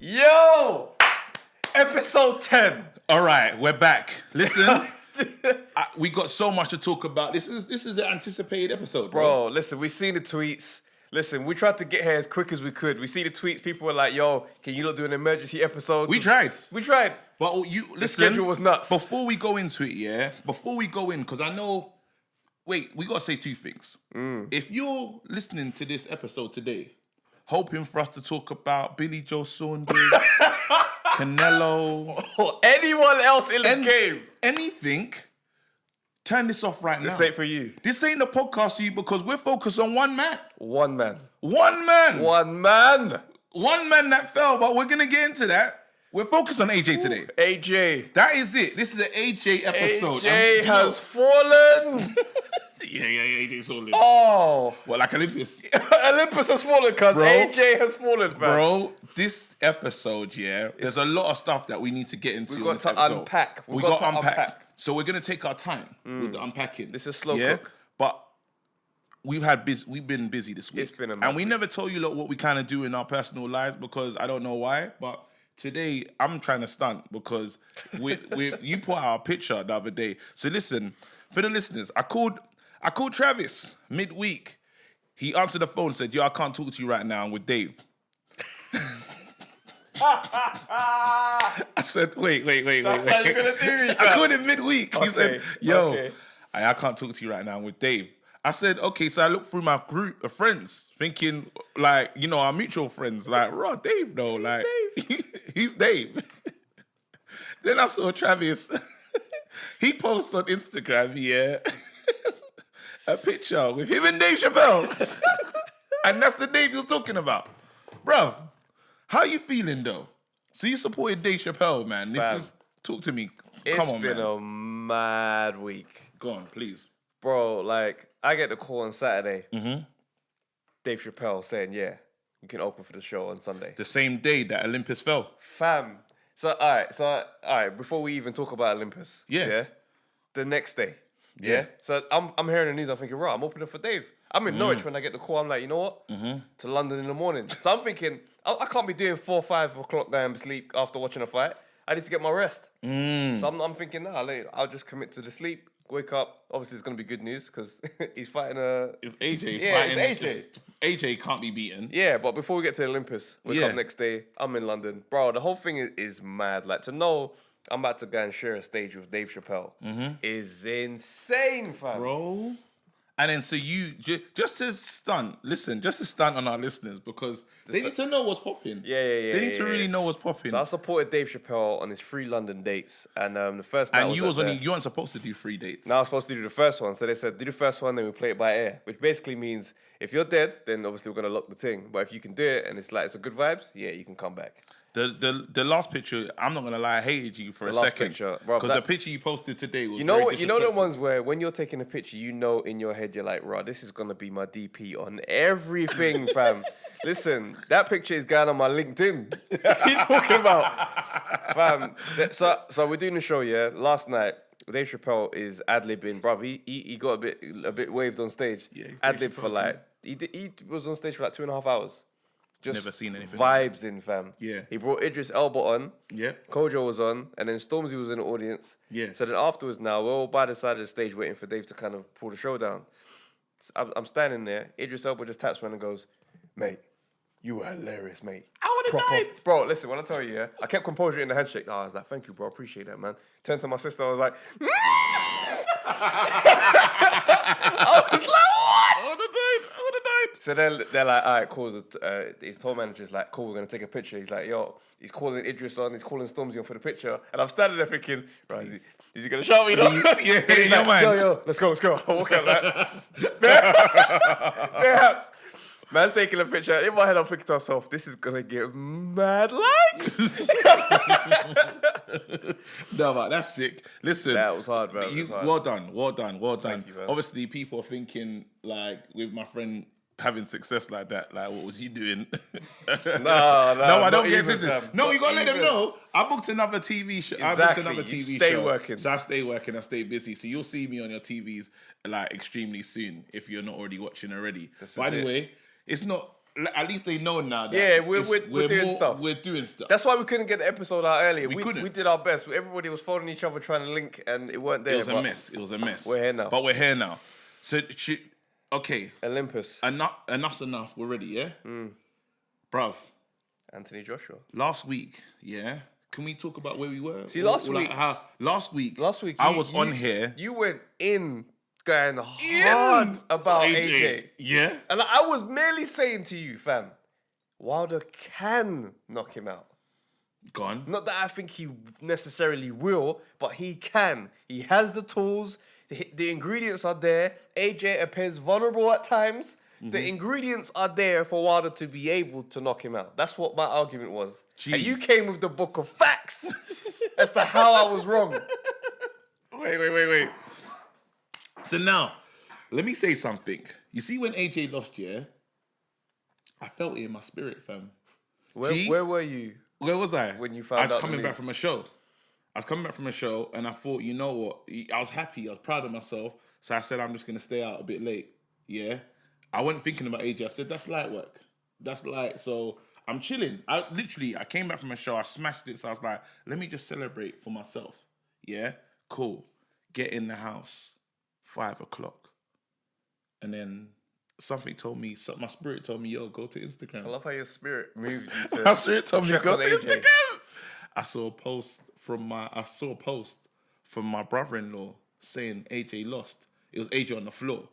Yo! Episode 10. All right, we're back. Listen, we got so much to talk about. This is an anticipated episode, Bro, listen, we seen the tweets. Listen, we tried to get here as quick as we could. We see the tweets. People were like, yo, can you not do an emergency episode? We tried. But listen, the schedule was nuts. Before we go into it, because I know, we got to say two things. If you're listening to this episode today, hoping for us to talk about Billy Joe Saunders, Canelo, or anyone else in the game, anything, turn this off right now. This ain't for you. This ain't a podcast for you because we're focused on one man. One man. One man. One man. One man that fell, but we're going to get into that. We're focused on AJ today. AJ. That is it. This is an AJ episode. AJ has fallen. Yeah, AJ's fallen. Oh. Well, like Olympus. Olympus has fallen, cuz AJ has fallen, fam. Bro, this episode, there's a lot of stuff that we need to get into. We've got to unpack. We got to unpack. So we're going to take our time with the unpacking. This is slow cook. But we've been busy this week. It's been and we never told you what we kind of do in our personal lives because I don't know why, but today I'm trying to stunt because you put out a picture the other day. So listen, for the listeners, I called Travis midweek. He answered the phone, said, "Yo, I can't talk to you right now. I'm with Dave." I said, wait. That's how you're gonna do me, fam. I called him midweek. He said, "Yo, okay. I can't talk to you right now. I'm with Dave." I said, "Okay." So I looked through my group of friends, thinking like, our mutual friends, like, Dave though, like, he's Dave. Then I saw Travis. He posts on Instagram, a picture with him and Dave Chappelle, and that's the Dave he was talking about, bro. How you feeling though? So you supported Dave Chappelle, man. Talk to me. Come on, man. It's been a mad week. Go on, please. Bro, like, I get the call on Saturday. Dave Chappelle saying, you can open for the show on Sunday. The same day that Olympus fell. Fam. So, all right, before we even talk about Olympus. Yeah. The next day. Yeah. So I'm hearing the news, I'm thinking, I'm opening for Dave. I'm in Norwich when I get the call. I'm like, you know what? To London in the morning. So I'm thinking, I can't be doing 4 or 5 o'clock going to sleep after watching a fight. I need to get my rest. So I'm thinking, I'll just commit to the sleep, wake up. Obviously, it's going to be good news because he's fighting It's AJ. Yeah, fighting. it's AJ. AJ can't be beaten. Yeah, but before we get to Olympus, wake up next day, I'm in London. Bro, the whole thing is mad. Like, to know I'm about to go and share a stage with Dave Chappelle is insane, fam. Bro. And then so you, just to stunt on our listeners because they need to know what's popping. Yeah. They need to really know what's popping. So I supported Dave Chappelle on his 3 London dates. And the first night you weren't supposed to do 3 dates. No, I was supposed to do the first one. So they said, do the first one, then we play it by ear. Which basically means if you're dead, then obviously we're going to lock the thing. But if you can do it and it's a good vibes, you can come back. The last picture, I'm not gonna lie, I hated you for a second. Because the picture you posted today was the ones where when you're taking a picture, in your head you're like, this is gonna be my DP on everything, fam. Listen, that picture is going on my LinkedIn. What are you talking about, fam? So we're doing the show, last night. Dave Chappelle is ad-libbing, bruv. He got a bit waved on stage. Yeah, ad-lib for he was on stage for 2.5 hours. Just never seen anything. Vibes in, fam. Yeah. He brought Idris Elba on. Yeah. Kojo was on. And then Stormzy was in the audience. Yeah. So then afterwards now, we're all by the side of the stage waiting for Dave to kind of pull the show down. I'm standing there. Idris Elba just taps me and goes, "Mate, you were hilarious, mate." I would have died. Bro, listen, when I tell you, I kept composure in the handshake. I was like, "Thank you, bro. Appreciate that, man." Turned to my sister. I was like, I was like, what? I would have died. So then they're like, all right, cool. His tour manager's like, cool, we're going to take a picture. He's like, yo, he's calling Idris on, he's calling Stormzy on for the picture. And I'm standing there thinking, right, is he going to shout me? Yeah, like, yo, let's go. I walk out like, perhaps. Man's taking a picture. In my head, I'm thinking to myself, this is going to get mad likes. No, but that's sick. Listen. That was hard, bro. Well done. Thank you, man. Obviously, people are thinking, like, with my friend having success like that, like, what was he doing? No, I don't get this. No, you got to let them know. I booked another TV show. Exactly. Stay working. So I stay working. I stay busy. So you'll see me on your TVs, like, extremely soon if you're not already watching already. But anyway, it's not at least they know now that Yeah, we're doing stuff. We're doing stuff. That's why we couldn't get the episode out earlier. We couldn't. We did our best. Everybody was phoning each other trying to link, and it weren't there. It was a mess. It was a mess. We're here now. But we're here now. So, okay. Olympus. Enough's enough. We're ready, yeah? Bruv. Anthony Joshua. Last week, yeah? Can we talk about where we were? See, last week I was on here. You went in going hard about AJ. Yeah? And I was merely saying to you, fam, Wilder can knock him out. Gone. Not that I think he necessarily will, but he can. He has the tools. The ingredients are there. AJ appears vulnerable at times. The ingredients are there for Wilder to be able to knock him out. That's what my argument was. Gee. And you came with the book of facts as to how I was wrong. Wait. So now, let me say something. You see when AJ lost, yeah? I felt it in my spirit, fam. Where were you? Where was I? When you found out I was the coming news? back from a show. And I thought, you know what? I was happy. I was proud of myself. So I said, I'm just going to stay out a bit late. Yeah? I wasn't thinking about AJ. I said, that's light work. That's light. So I'm chilling. I came back from a show. I smashed it. So I was like, let me just celebrate for myself. Yeah? Cool. Get in the house. 5 o'clock. And then something told me, my spirit told me, yo, go to Instagram. I love how your spirit moved you to My spirit told me, check go on to AJ. Instagram. I saw a post from my brother-in-law saying AJ lost. It was AJ on the floor.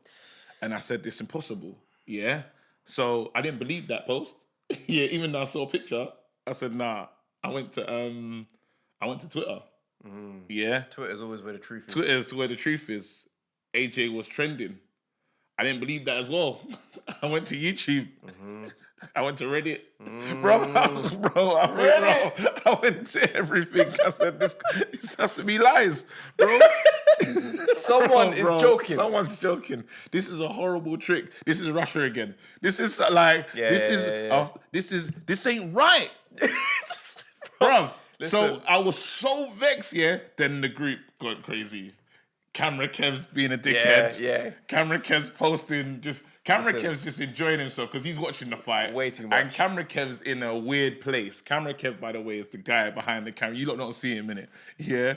And I said, this is impossible. Yeah? So I didn't believe that post. Yeah, even though I saw a picture, I said, nah. I went to Twitter. Yeah? Twitter's always where the truth is. Twitter's where the truth is. AJ was trending. I didn't believe that as well. I went to YouTube. I went to Reddit. I went to everything. I said, this has to be lies, bro. Someone is joking. Someone's joking. This is a horrible trick. This is Russia again. This is like, this ain't right. Bruv. So I was so vexed, yeah. Then the group got crazy. Camera Kev's being a dickhead. Yeah. Camera Kev's posting Kev's just enjoying himself because he's watching the fight. Way too much. And Camera Kev's in a weird place. Camera Kev, by the way, is the guy behind the camera. You lot don't see him in it. Yeah.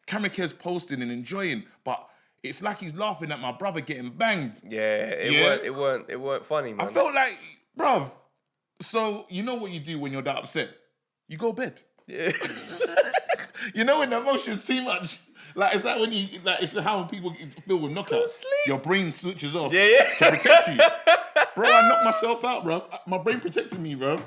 Camera Kev's posting and enjoying, but it's like he's laughing at my brother getting banged. Yeah, it weren't funny, man. I felt like, bruv. So you know what you do when you're that upset? You go bed. Yeah. You know when the emotion's too much. Like, it's like when it's how people feel with knockouts. Sleep. Your brain switches off Yeah. to protect you. Bro, I knocked myself out, bro. My brain protected me, bro.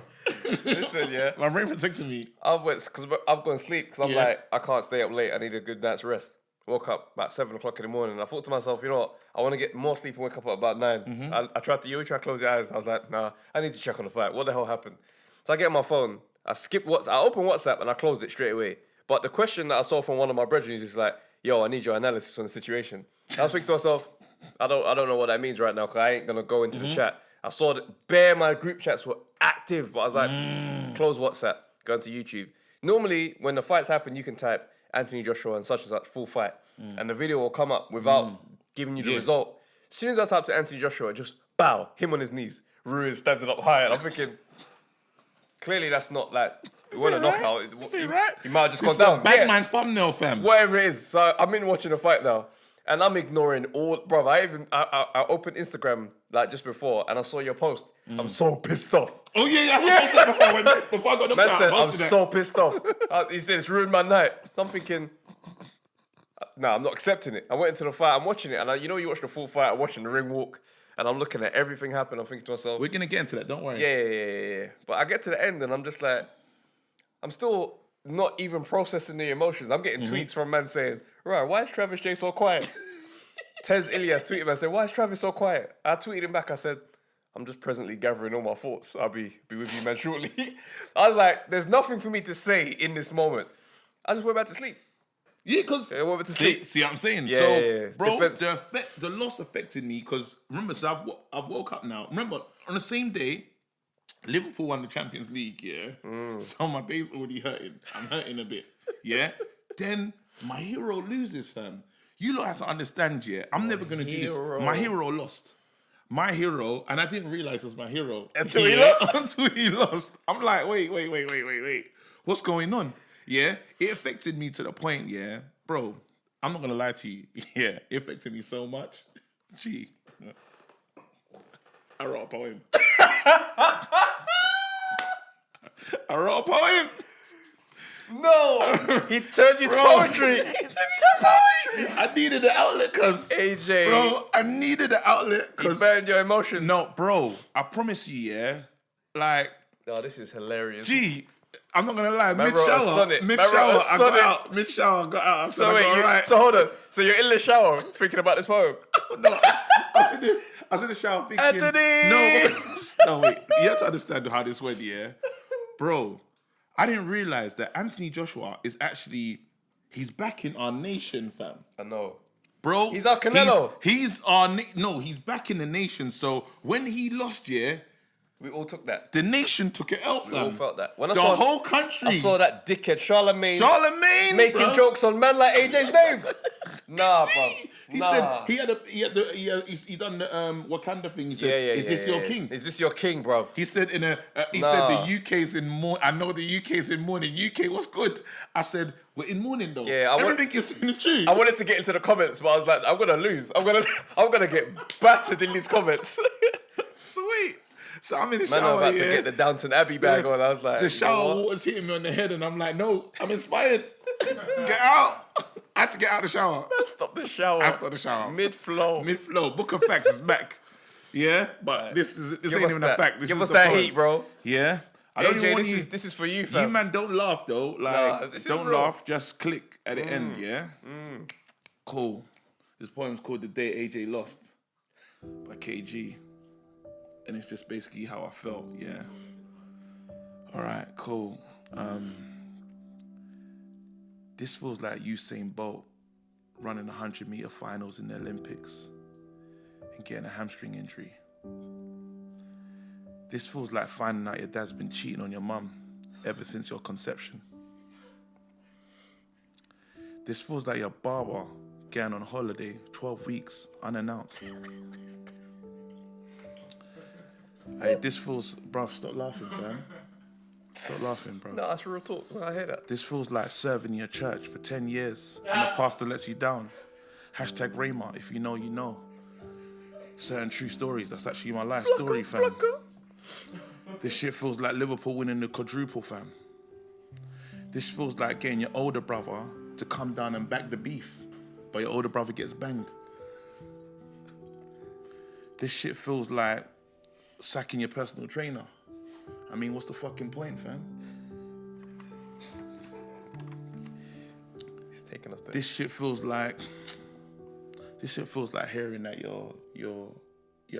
Listen, yeah. My brain protected me. I've gone to sleep because I'm like, I can't stay up late. I need a good night's rest. Woke up about 7 o'clock in the morning. I thought to myself, you know what? I want to get more sleep and wake up at about 9. I tried to close your eyes. I was like, nah, I need to check on the fight. What the hell happened? So I get on my phone. I open WhatsApp and I closed it straight away. But the question that I saw from one of my brethren is just like, yo, I need your analysis on the situation. I was thinking to myself, I don't know what that means right now because I ain't going to go into the chat. I saw that my group chats were active, but I was like, close WhatsApp, go into YouTube. Normally, when the fights happen, you can type Anthony Joshua and such full fight, and the video will come up without giving you the result. As soon as I typed to Anthony Joshua, just bow, him on his knees, Ruiz standing up high, and I'm thinking, clearly that's not like, it wasn't a knockout. He might have just gone down. Batman thumbnail, fam. Whatever it is. So I'm in watching the fight now. And I'm ignoring all, bro. I opened Instagram like just before, and I saw your post. I'm so pissed off. Oh yeah. I posted that before I got knocked Man out. said I'm so pissed off. He said it's ruined my night. So I'm thinking, nah, I'm not accepting it. I went into the fight. I'm watching it, and you watch the full fight. I'm watching the ring walk, and I'm looking at everything happen. I'm thinking to myself, we're gonna get into that. Don't worry. Yeah. But I get to the end, and I'm just like, I'm still not even processing the emotions. I'm getting tweets from men saying, right, why is Travis J so quiet? Tez Ilyas tweeted me and said, why is Travis so quiet? I tweeted him back. I said, I'm just presently gathering all my thoughts. I'll be with you, man, shortly. I was like, there's nothing for me to say in this moment. I just went back to sleep. Yeah, because I went back to sleep. See what I'm saying? Yeah, so, yeah. bro, Defense. the loss affected me because, remember, so I've woke up now. Remember, on the same day, Liverpool won the Champions League, yeah? So my day's already hurting. I'm hurting a bit, yeah? Then my hero loses, fam. You lot have to understand, yeah? I'm never going to do this. My hero lost. my hero, and I didn't realize it was my hero. Until he lost? Until he lost. I'm like, wait. What's going on? Yeah, it affected me to the point, yeah. Bro, I'm not going to lie to you. Yeah, it affected me so much. Gee. I wrote a poem. I wrote a poem. No, he turned you to poetry. He turned me to poetry. I needed an outlet, cause AJ, bro, I needed an outlet, he cause burned your emotions. no, bro, I promise you, yeah, like, no, this is hilarious. gee, I'm not gonna lie, Man wrote a sonnet. mid Man wrote a shower, I got sonnet. out. Mid shower, I got out. I said, So I wait, got right. so hold on. So you're in the shower thinking about this poem. No, I was in the shower thinking. Anthony! No, wait. You have to understand how this went, yeah? Bro, I didn't realize that Anthony Joshua is actually, he's back in our nation, fam. I know. Bro. He's our Canelo. He's he's back in the nation. So when he lost, yeah, We all took that. the nation took it out, fam. We all felt that. When The whole country. I saw that dickhead Charlemagne Charlemagne, making bro. jokes on man like AJ's name. Nah, bro. He Nah. said he done the Wakanda thing. He said, Yeah, "Is this your king?" Is this your king, bro? He said said the UK's in mourning. I know the UK's in mourning. UK, what's good? I said we're in mourning though. Yeah, everything is in the truth. I wanted to get into the comments, but I was like, I'm gonna lose. I'm gonna get battered in these comments. Sweet. So I'm in the Man, I'm shower. about to get the Downton Abbey bag on. I was like, the shower you know what? water's hitting me on the head, and I'm like, no, I'm inspired. Get out. I had to get out of the shower. Stop the shower. I stopped the shower. Mid-flow. Mid-flow. Book of Facts is back. Yeah, but this ain't even a fact. Give us the that poem. heat, bro. Yeah. I don't even AJ, want this is for you, You fam. man, don't laugh though. Nah, Like, this is don't real. laugh. Just click at the end. Yeah. Cool. This poem's called "The Day AJ Lost" by KG, and it's just basically how I felt. Yeah. All right. Cool. This feels like Usain Bolt running 100-meter finals in the Olympics and getting a hamstring injury. This feels like finding out your dad's been cheating on your mum ever since your conception. This feels like your barber going on holiday 12 weeks unannounced. Hey, this feels, bruv, stop laughing, fam. Stop laughing, bro. No, that's real talk. I hear that. This feels like serving your church for 10 years and the pastor lets you down. Hashtag Rayma, if you know, you know. Certain true stories, that's actually my life story, fam. This shit feels like Liverpool winning the quadruple, fam. This feels like getting your older brother to come down and back the beef, but your older brother gets banged. This shit feels like sacking your personal trainer. I mean, what's the fucking point, fam? He's taking us there. This shit feels like hearing that your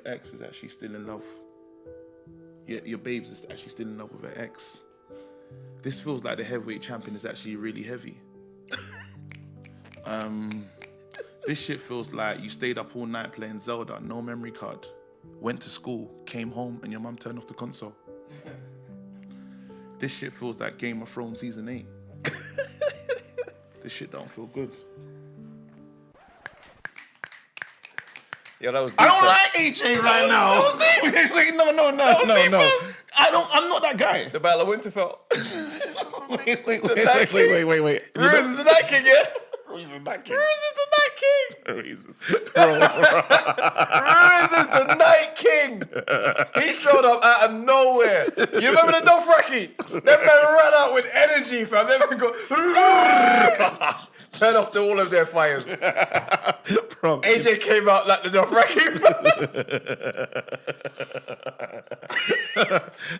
ex is actually still in love. Your babes is actually still in love with her ex. This feels like the heavyweight champion is actually really heavy. This shit feels like you stayed up all night playing Zelda, no memory card, went to school, came home, and your mum turned off the console. This shit feels like Game of Thrones season 8. This shit don't feel good. Yeah, that was. I don't like AJ right now. Wait, no. I'm not that guy. The Battle of Winterfell. Wait. Ruiz is the Night King, yeah? Ruiz is the Night King. Ruiz is the Night King. Ruiz is the Night King. He showed up out of nowhere. You remember the Dothraki? That man ran out with energy, fam. They man go turn off all of their fires. Bro, AJ came out like the Dothraki.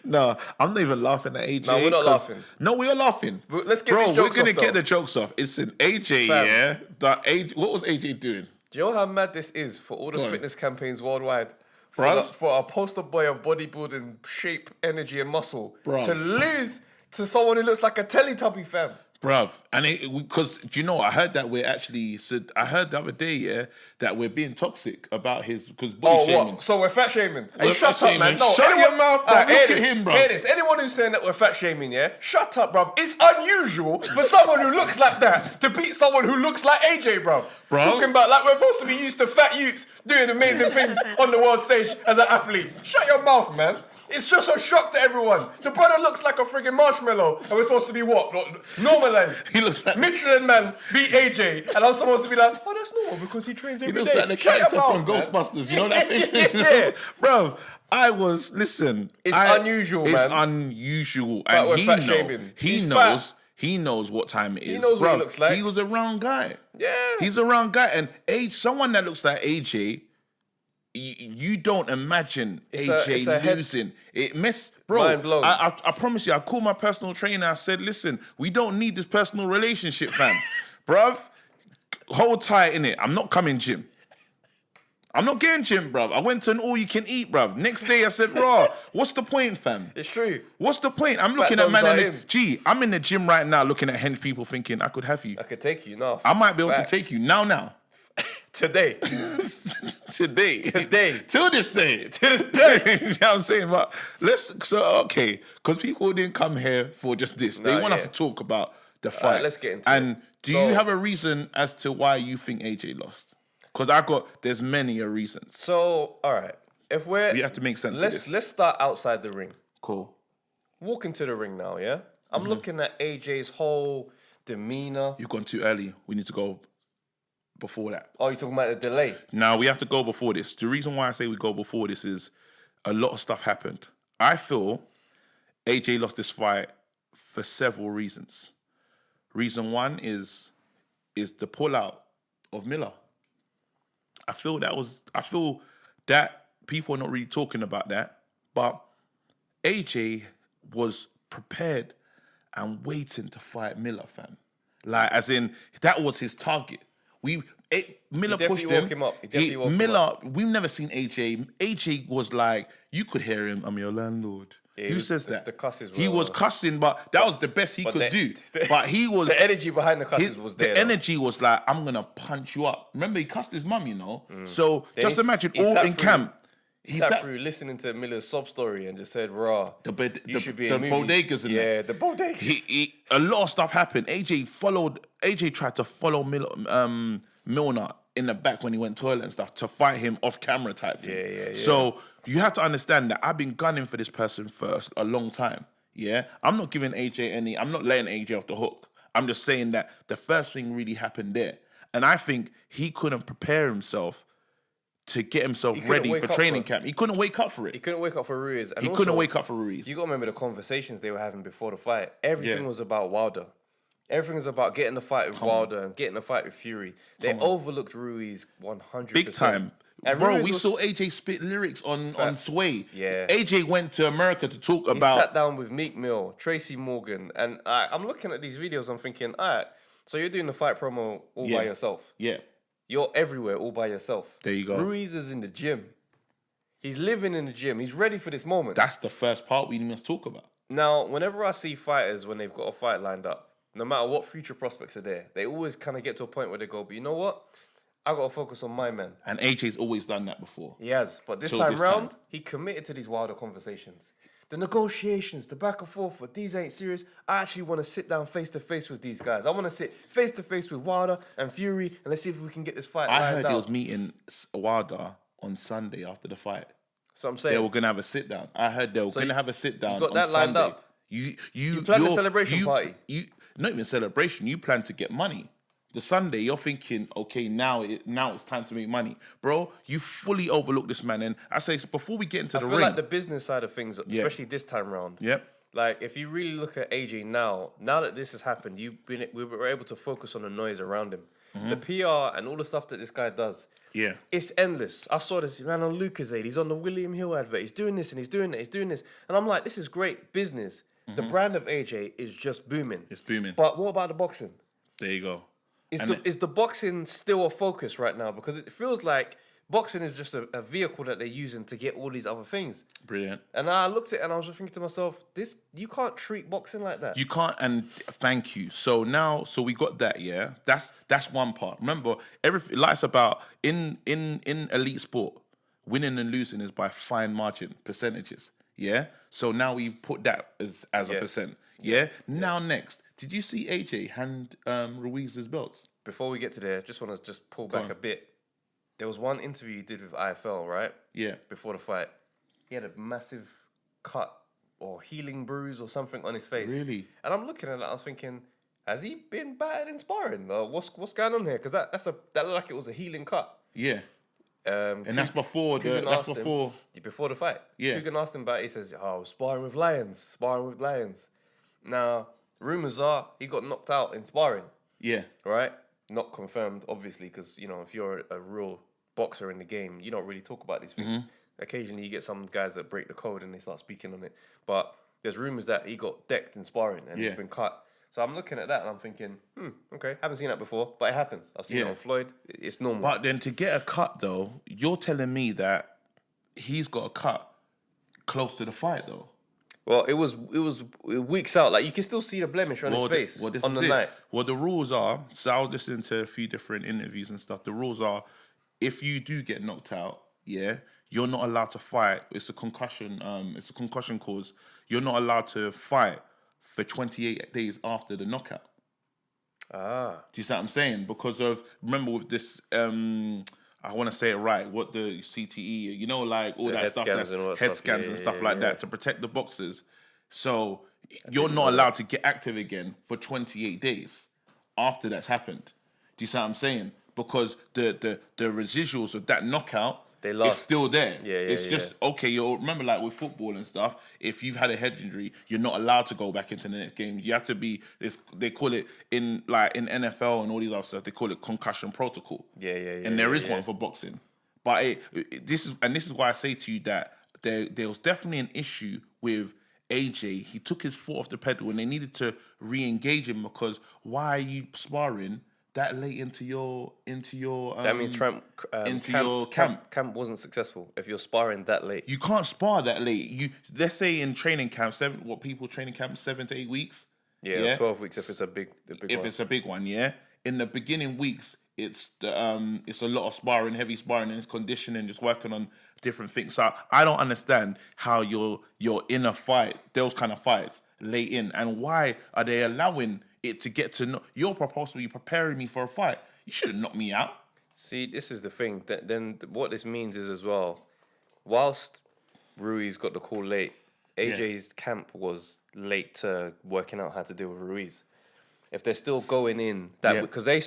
No, I'm not even laughing at AJ. No, we're not laughing. No, we are laughing. Let's get Bro, these jokes we're gonna off, get though. the jokes off. It's an AJ, Fam. yeah. What was AJ doing? Do you know how mad this is for all the Go on. fitness campaigns worldwide? Bruv. For a poster boy of bodybuilding shape, energy, and muscle Bruv. to lose to someone who looks like a Teletubby, fam. Bruv, and because do you know? I heard that we're actually. I heard the other day, that we're being toxic about his because body shaming. What? So we're fat shaming? We're Hey, shut fat up, man! shaming. No, Shut your mouth, bro. Look at him, bro. Hear this. Anyone who's saying that we're fat shaming, yeah, shut up, bruv. It's unusual for someone who looks like that to beat someone who looks like AJ, bruv. Talking about like we're supposed to be used to fat youths doing amazing things on the world stage as an athlete. Shut your mouth, man. It's just a shock to everyone. The brother looks like a friggin' marshmallow, and we're supposed to be what? Normalized. He looks like Michelin man beat AJ, and I'm supposed to be like, oh, that's normal because he trains every day. He looks like the character from Ghostbusters. You know that thing? Yeah. Bro, It's unusual, man. It's unusual. But And we're fat shaming. he knows what time it is. He knows what he looks like. He was a round guy. Yeah. He's a round guy. And someone that looks like AJ, you don't imagine AJ losing. Bro, mind blown. I promise you, I called my personal trainer. I said, listen, we don't need this personal relationship, fam. Bruv, hold tight in it. I'm not coming gym. I'm not getting gym, bruv. I went to an all-you-can-eat, bruv. Next day, I said, raw, what's the point, fam? It's true. What's the point? I'm looking at man I'm in the gym right now looking at hench people thinking, I could have you. I could take you now. I might be able to take you now. Today. Today. Till this day. You know what I'm saying? But because people didn't come here for just this. They want us to talk about the fight. Right, let's get into it. And do you have a reason as to why you think AJ lost? Because there's many a reasons. So, all right. We have to make sense of this. Let's start outside the ring. Cool. Walk into the ring now, yeah? I'm looking at AJ's whole demeanor. You've gone too early. We need to go before that. Oh, you're talking about the delay? No, we have to go before this. The reason why I say we go before this is a lot of stuff happened. I feel AJ lost this fight for several reasons. Reason one is the pullout of Miller. I feel that people are not really talking about that, but AJ was prepared and waiting to fight Miller, fam. Like, as in, that was his target. Miller pushed him. Miller, we've never seen AJ. AJ was like, you could hear him, I'm your landlord. Yeah, Who says that? The cusses were, he was cussing, but that was the best he could do. But he was... The energy behind the cusses was there. The energy was like, I'm going to punch you up. Remember, he cussed his mum, you know? So just imagine all in camp. He sat through listening to Miller's sob story and just said, raw, you should be in movies. Bodegas in there. Yeah, the bodegas. A lot of stuff happened. AJ tried to follow Milner in the back when he went toilet and stuff to fight him off camera type thing. Yeah. So you have to understand that I've been gunning for this person for a long time. Yeah, I'm not giving AJ I'm not letting AJ off the hook. I'm just saying that the first thing really happened there. And I think he couldn't prepare himself to get himself ready for training camp. He couldn't wake up for it. He couldn't wake up for Ruiz. And he couldn't wake up for Ruiz. You got to remember the conversations they were having before the fight. Everything was about Wilder. Everything is about getting the fight with Wilder and getting the fight with Fury. They overlooked Ruiz 100%. Big time. And bro, we saw AJ spit lyrics on Sway. Yeah. AJ went to America to talk about... He sat down with Meek Mill, Tracy Morgan, and I'm looking at these videos, I'm thinking, all right, so you're doing the fight promo all by yourself. Yeah. You're everywhere all by yourself. There you go. Ruiz is in the gym. He's living in the gym. He's ready for this moment. That's the first part we must talk about. Now, whenever I see fighters, when they've got a fight lined up, no matter what future prospects are there, they always kind of get to a point where they go, but you know what? I got to focus on my man. And AJ's always done that before. He has. But this time round, he committed to these Wilder conversations. The negotiations, the back and forth, but these ain't serious. I actually want to sit down face-to-face with these guys. I want to sit face-to-face with Wilder and Fury, and let's see if we can get this fight lined out. I heard he was meeting Wilder on Sunday after the fight. So I'm saying... They were going to have a sit-down. I heard they were going to have a sit-down on Sunday. You got that lined up? You planned a celebration party? Not even celebration. You plan to get money. The Sunday, you're thinking, okay, now it's time to make money. Bro, you fully overlook this man. And I say, before we get into the ring... I feel like the business side of things, especially this time round. Yep. Like, if you really look at AJ now that this has happened, we were able to focus on the noise around him. Mm-hmm. The PR and all the stuff that this guy does. Yeah. It's endless. I saw this man on Lucozade. He's on the William Hill advert. He's doing this and he's doing that. He's doing this. And I'm like, this is great business. Mm-hmm. The brand of AJ is just booming. It's booming. But what about the boxing? There you go. Is the boxing still a focus right now? Because it feels like boxing is just a vehicle that they're using to get all these other things. Brilliant. And I looked at it and I was just thinking to myself, you can't treat boxing like that. You can't, and thank you. So we got that, yeah. That's one part. Remember, everything life's about in elite sport, winning and losing is by fine margin, percentages. Yeah. So now we've put that as a percent. Yeah. Now next, did you see AJ hand Ruiz's belts? Before we get to there, just want to just pull back a bit. There was one interview you did with IFL, right? Yeah. Before the fight. He had a massive cut or healing bruise or something on his face. Really? And I'm looking at it, I was thinking, has he been battered in sparring? What's going on here? Because that looked like it was a healing cut. Yeah. And that's before before the fight. Yeah. Coogan asked him about it. He says, sparring with lions. Now, rumours are he got knocked out in sparring. Yeah. Right? Not confirmed, obviously, because, if you're a real boxer in the game, you don't really talk about these things. Mm-hmm. Occasionally, you get some guys that break the code and they start speaking on it. But there's rumours that he got decked in sparring and he's been cut. So I'm looking at that and I'm thinking, okay, haven't seen that before, but it happens. I've seen it on Floyd. It's normal. But then to get a cut, though, you're telling me that he's got a cut close to the fight, though. Well, it was weeks out. Like, you can still see the blemish on his face on the night. Well, the rules are, so I was listening to a few different interviews and stuff. The rules are, if you do get knocked out, you're not allowed to fight. It's a concussion cause. You're not allowed to fight for 28 days after the knockout. Do you see what I'm saying? Because of, remember with this, I want to say it right, what the CTE, like all that stuff, that's head scans and stuff like that to protect the boxers. So you're not allowed to get active again for 28 days after that's happened. Do you see what I'm saying? Because the residuals of that knockout, it's still there. It's just, okay, you'll remember like with football and stuff, if you've had a head injury, you're not allowed to go back into the next game. You have to be, they call it in NFL and all these other stuff, they call it concussion protocol. And there is one for boxing. But this is why I say to you that there was definitely an issue with AJ. He took his foot off the pedal and they needed to re-engage him because why are you sparring that late into your that means camp wasn't successful if you're sparring that late. You can't spar that late. Let's say in training camp, 7 to 8 weeks. Yeah, 12 weeks if it's a big one. It's a big one, yeah. In the beginning weeks, it's a lot of sparring, heavy sparring, and it's conditioning, just working on different things. So I don't understand how you're in a fight, those kind of fights, late in, and why are they allowing it to get to know? You're supposed to be preparing me for a fight. You shouldn't knock me out. See, this is the thing. Then what this means is as well, whilst Ruiz got the call late, AJ's camp was late to working out how to deal with Ruiz. If they're still going in that because they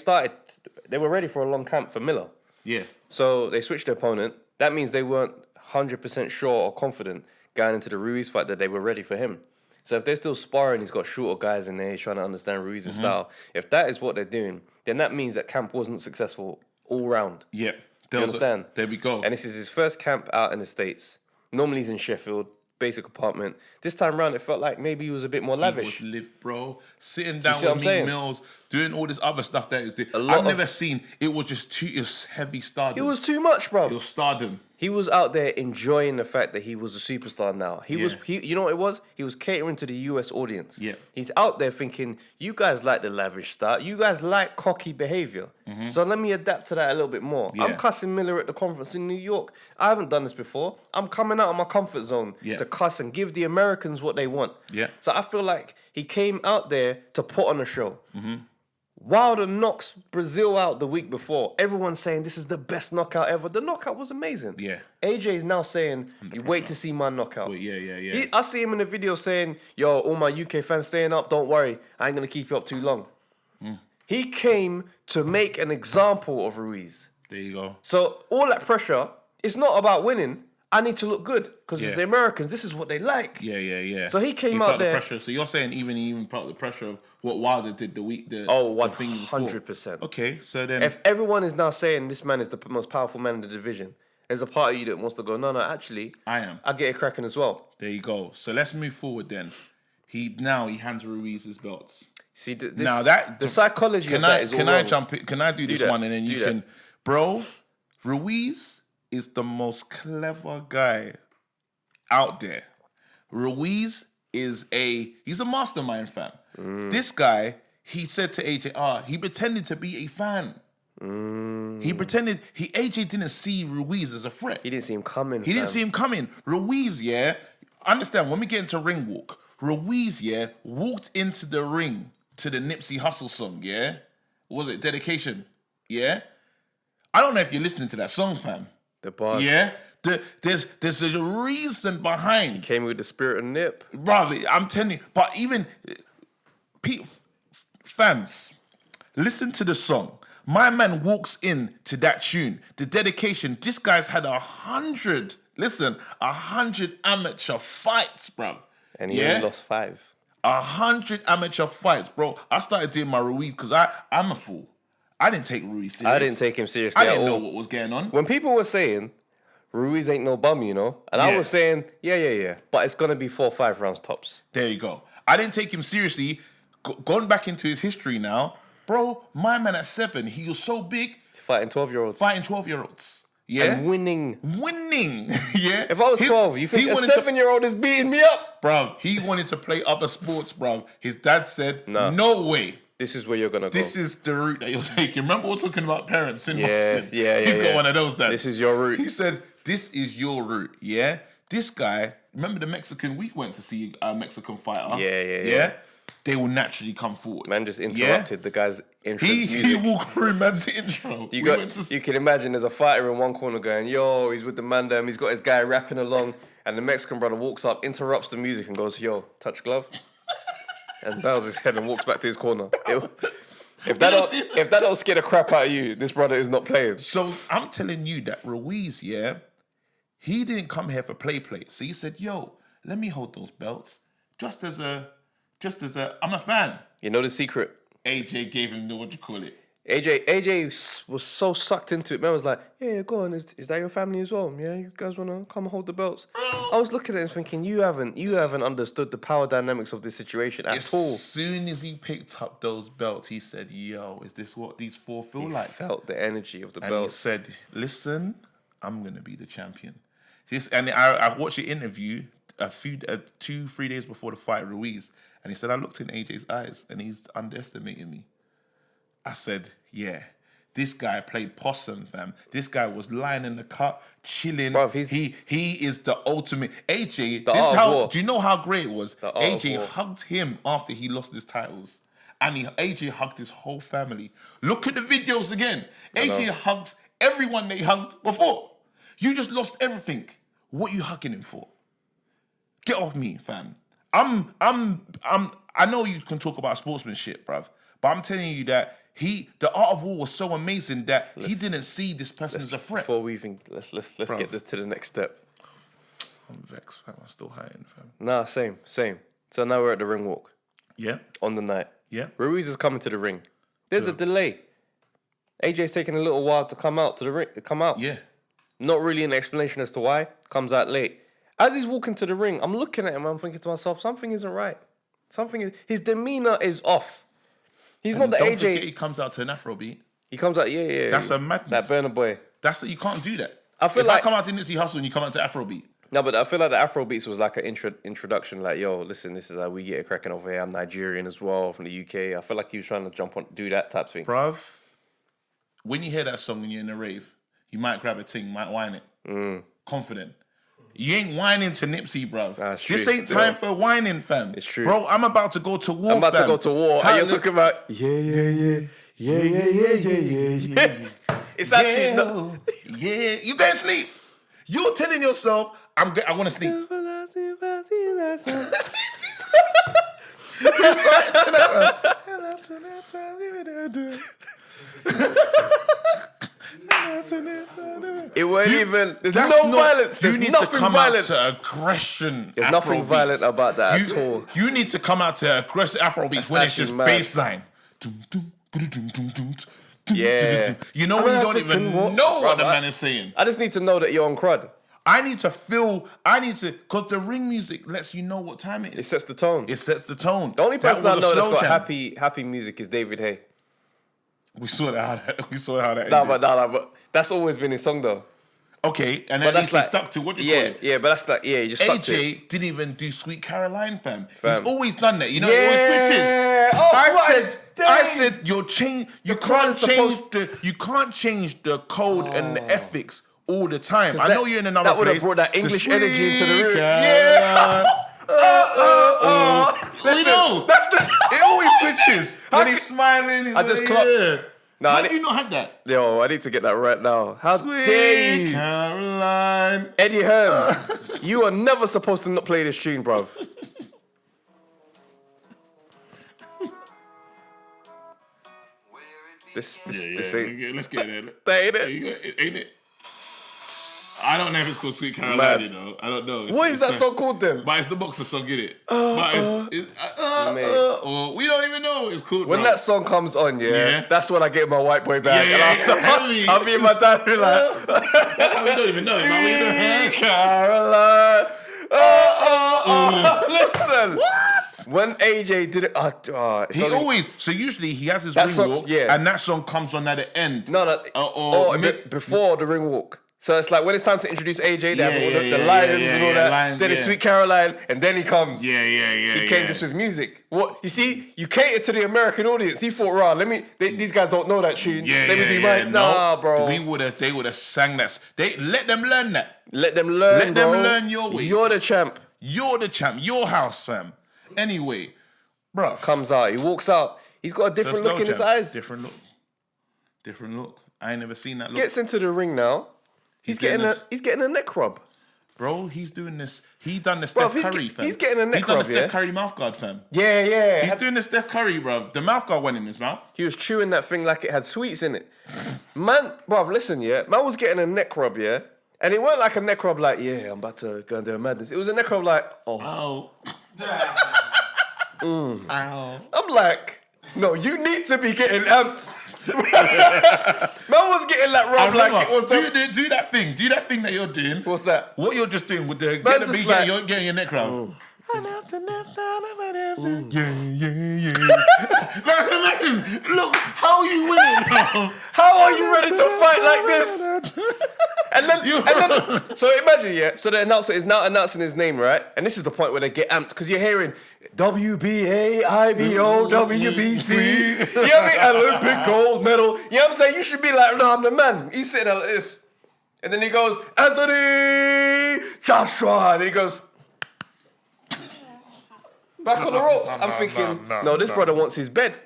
were ready for a long camp for Miller. Yeah. So they switched their opponent. That means they weren't 100% sure or confident going into the Ruiz fight that they were ready for him. So if they're still sparring, he's got shorter guys in there, he's trying to understand Ruiz's style. If that is what they're doing, then that means that camp wasn't successful all round. Yeah. Do you understand? There we go. And this is his first camp out in the States. Normally he's in Sheffield, basic apartment. This time round, it felt like maybe he was a bit more lavish. He would live, bro. Sitting down with Meat Mills, doing all this other stuff that is. I've never seen. It was just it was heavy stardom. It was too much, bro. It was stardom. He was out there enjoying the fact that he was a superstar now. He you know what it was? He was catering to the US audience. Yeah. He's out there thinking, you guys like the lavish style. You guys like cocky behavior. So let me adapt to that a little bit more. Yeah. I'm cussing Miller at the conference in New York. I haven't done this before. I'm coming out of my comfort zone to cuss and give the Americans what they want. Yeah. So I feel like he came out there to put on a show. Wilder knocks Brazil out the week before. Everyone's saying this is the best knockout ever. The knockout was amazing. Yeah. AJ is now saying, you wait to see my knockout. Yeah. I see him in the video saying, yo, all my UK fans staying up, don't worry. I ain't going to keep you up too long. He came to make an example of Ruiz. There you go. So all that pressure, it's not about winning. I need to look good because it's the Americans. This is what they like. Yeah. So he came out there. The pressure. So you're saying he even felt the pressure of what Wilder did the 100%. Okay, so then if everyone is now saying this man is the most powerful man in the division, there's a part of you that wants to go, no, actually, I am. I get it cracking as well. There you go. So let's move forward then. He hands Ruiz his belts. See, the psychology of that is all wrong. Can I do this one and then you can, bro? Ruiz is the most clever guy out there. Ruiz he's a mastermind, fam. This guy, he said to AJ, he pretended to be a fan. AJ didn't see Ruiz as a threat. He didn't see him coming. He didn't see him coming. Ruiz, understand, when we get into ring walk, Ruiz, walked into the ring to the Nipsey Hussle song, What was it? Dedication, I don't know if you're listening to that song, fam. The bars. There's a reason behind. He came with the spirit of Nip. Bro, I'm telling you, but even fans, listen to the song. My man walks in to that tune, the dedication. This guy's had 100 amateur fights, bro. And he only lost 5. 100 amateur fights, bro. I started doing my Ruiz because I'm a fool. I didn't take Ruiz serious. I didn't take him seriously I didn't know what was going on. When people were saying, Ruiz ain't no bum, you know? And I was saying, yeah. But it's going to be 4 or 5 rounds tops. There you go. I didn't take him seriously. Gone back into his history now. Bro, my man at 7, he was so big. Fighting 12-year-olds. Yeah. And winning. Yeah. If I was 12, you think a 7-year-old is beating me up? Bro, he wanted to play other sports, bro. His dad said, no way. This is where you're going to go. This is the route that you're taking. Remember we're talking about parents in boxing? Yeah. He's got one of those dads. This is your route. He said, this is your route, yeah? This guy, remember the Mexican, we went to see a Mexican fighter? Yeah. They will naturally come forward. Man just interrupted the guy's entrance music. He walked through man's intro. You can imagine there's a fighter in one corner going, yo, he's with the man there, he's got his guy rapping along, and the Mexican brother walks up, interrupts the music and goes, touch glove. And bows his head and walks back to his corner. If that don't scare the crap out of you, this brother is not playing. So I'm telling you that Ruiz, he didn't come here for play. So he said, yo, let me hold those belts. Just as a, I'm a fan. You know the secret? AJ gave him the, AJ was so sucked into it. Man was like, yeah, go on. Is that your family as well? Yeah, you guys want to come and hold the belts? I was looking at it and thinking, you haven't understood the power dynamics of this situation at all. As soon as he picked up those belts, he said, yo, is this what these 4 feel like? He felt the energy of the and belts. He said, listen, I'm going to be the champion. I watched an interview 2-3 days before the fight, Ruiz, and he said, I looked in AJ's eyes and he's underestimating me. I said, yeah, this guy played possum, fam. This guy was lying in the cut, chilling. Bruv, he is the ultimate. AJ, do you know how great it was? AJ hugged him after he lost his titles. And AJ hugged his whole family. Look at the videos again. AJ hugged everyone they hugged before. You just lost everything. What are you hugging him for? Get off me, fam. I know you can talk about sportsmanship, bruv, but I'm telling you that the art of war was so amazing that he didn't see this person as a threat. Before we even let's get this to the next step. I'm vexed, fam. I'm still hiding, fam. Nah, same. So now we're at the ring walk. Yeah. On the night. Yeah. Ruiz is coming to the ring. There's a delay. AJ's taking a little while to come out to the ring. Yeah. Not really an explanation as to why. Comes out late. As he's walking to the ring, I'm looking at him. I'm thinking to myself, something isn't right. His demeanor is off. He's not the don't AJ. Forget he comes out to an Afro beat. He comes out, yeah. That's a madness. That Burner Boy. You can't do that. I come out to Nipsey Hussle and you come out to Afro beat. No, but I feel like the Afro beats was like an introduction. Like, yo, listen, this is how we get it cracking over here. I'm Nigerian as well, from the UK. I feel like he was trying to do that type of thing. Bruv, when you hear that song when you're in a rave, you might grab a ting, might whine it. Confident. You ain't whining to Nipsey, bruv. This ain't time for whining, fam. It's true. Bro, I'm about to go to war, I'm about to go to war. And you're talking about, yeah. It's actually not. Yeah. You can't sleep. You're telling yourself, I want to sleep. It weren't even. There's no violence. There's you need nothing to come violent. out to aggression. There's nothing violent about that at all. You need to come out to aggressive Afrobeats when it's just baseline. Yeah. You know when you don't even know what the man is saying. I just need to know that you're on crud. I need to, because the ring music lets you know what time it is. It sets the tone. The only person I know that's got happy music is David Hay. We saw how that ended. No, but that's always been his song though. Okay, and But at least he like, stuck to what do you call it? Yeah, but that's like, he just stuck to it. AJ didn't even do Sweet Caroline, fam. He's always done that. You know, he always Yeah. switches. Oh, I said, you can't change the code and the ethics all the time. I know you're in another place. That would have brought that English energy into the room. Yeah. We know. It always switches. When he's smiling, I just clocked. Yeah. No, How do you not have that? Yo, I need to get that right now. How Sweet dare you? Caroline. Eddie Hearn, you are never supposed to not play this tune, bruv. This ain't... Let's get there. That ain't it? Ain't it? I don't know if it's called Sweet Caroline, you know. I don't know. What is that song called then? But it's the Boxer song, get it? We don't even know what it's called. When that song comes on, that's when I get my white boy bag. I'll be in my dad like... That's how we don't even know it. Sweet Caroline. Listen. What? When AJ did it, he always. So usually he has his that ring song, walk, and that song comes on at the end. Before the ring walk. So it's like when it's time to introduce AJ, they have all the lions and all that. Lions, then it's Sweet Caroline, and then he comes. He came just with music. What you see, you cater to the American audience. He thought, these guys don't know that tune. Let me do mine. Nah, bro. They would have sang that. They let them learn that. Let them learn. Let them learn your ways. You're the champ. You're the champ. Your house, fam. Anyway, bro. Comes out. He walks out. He's got a different look in his eyes. Different look. I ain't never seen that look. Gets into the ring now. He's getting a neck rub. Bro, he's doing this. He done the Steph Curry, fam. He's getting a neck rub, He done the Steph Curry mouth guard, fam. Yeah. He's doing the Steph Curry, bro. The mouth guard went in his mouth. He was chewing that thing like it had sweets in it. Man, bruv, listen, man was getting a neck rub, and it weren't like a neck rub like, I'm about to go and do a madness. It was a neck rub like, Ow. I'm like, no, you need to be getting amped. Man was getting that rub like it was do that thing. Do that thing that you're doing. What's that? What you're just doing with the getting your neck rub. Look, how are you winning? How are you ready to fight like this? And then, so imagine, so the announcer is now announcing his name, right? And this is the point where they get amped because you're hearing WBA, IBO, WBC, you know what I mean? Olympic gold medal. You know what I'm saying? You should be like, no, I'm the man. He's sitting there like this. And then he goes, Anthony Joshua. And then he goes, back on the ropes. I'm thinking, this brother wants his bed.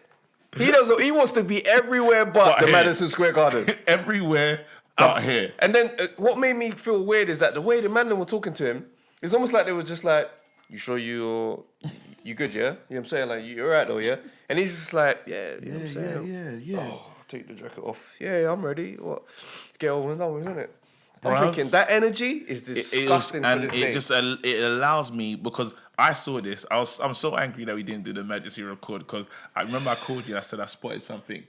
He doesn't. He wants to be everywhere but the Madison Square Garden. Everywhere but here. And then what made me feel weird is that the way the man were talking to him, it's almost like they were just like, you sure you good, yeah? You know what I'm saying? Like, you're right though, yeah? And he's just like, you know what I'm saying? Yeah. Oh, take the jacket off. Yeah, I'm ready. What? Get over and done with, isn't it? I'm thinking that energy is disgusting for this thing. It allows me, because I saw this. I'm so angry that we didn't do the emergency record, because I remember I called you. I said I spotted something.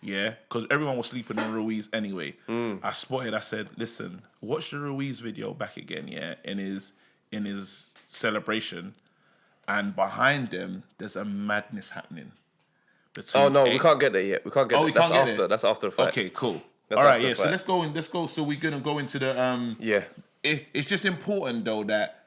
Yeah, because everyone was sleeping on Ruiz anyway. I said, listen, watch the Ruiz video back again. Yeah, in his celebration, and behind them there's a madness happening. We can't get there yet. We can't get there. That's after the fight. Okay, cool. All right, yeah. So let's go. So we're gonna go into the It's just important though that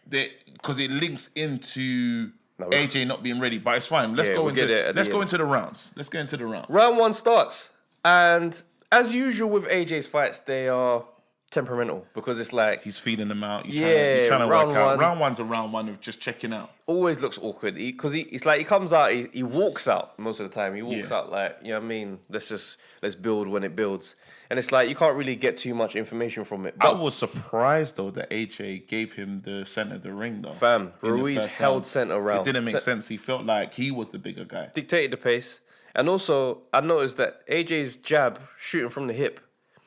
because it links into AJ not being ready, but it's fine. Let's go into the rounds. Let's get into the rounds. Round one starts, and as usual with AJ's fights, they are temperamental because it's like he's feeding them out. He's trying to work out. Round one's a round one of just checking out. Always looks awkward because it's like he comes out, he walks out most of the time. He walks out like, you know what I mean? Let's build when it builds. And it's like you can't really get too much information from it. But I was surprised though that AJ gave him the center of the ring though. Fam, Ruiz held center round. It didn't make sense. He felt like he was the bigger guy. Dictated the pace. And also I noticed that AJ's jab shooting from the hip.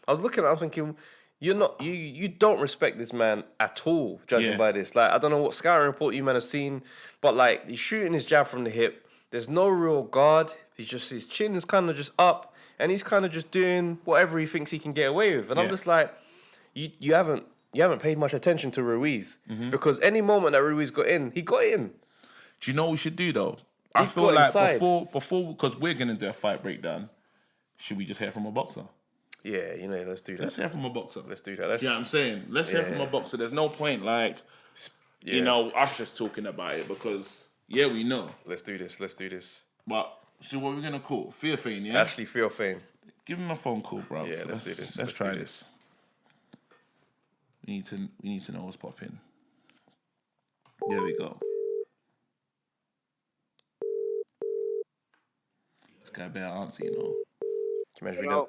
I was looking at it, I was thinking, you don't respect this man at all, judging by this. Like, I don't know what scouting report you might have seen, but like he's shooting his jab from the hip. There's no real guard. His chin is kind of just up, and he's kind of just doing whatever he thinks he can get away with. And I'm just like, you haven't paid much attention to Ruiz because any moment that Ruiz got in, he got in. Do you know what we should do though? I feel like before because we're gonna do a fight breakdown. Should we just hear from a boxer? Yeah, you know, let's do that. Let's hear from a boxer. Let's do that. You know what I'm saying? Let's hear from a boxer. There's no point, like, you know, us just talking about it because, yeah, we know. Let's do this. Let's do this. But, so what are we going to call? Theophane, yeah? Ashley Theophane. Give him a phone call, bro. Yeah, let's do this. Let's try this. We need to know what's popping. There we go. This guy better answer, you know. Can you imagine we done?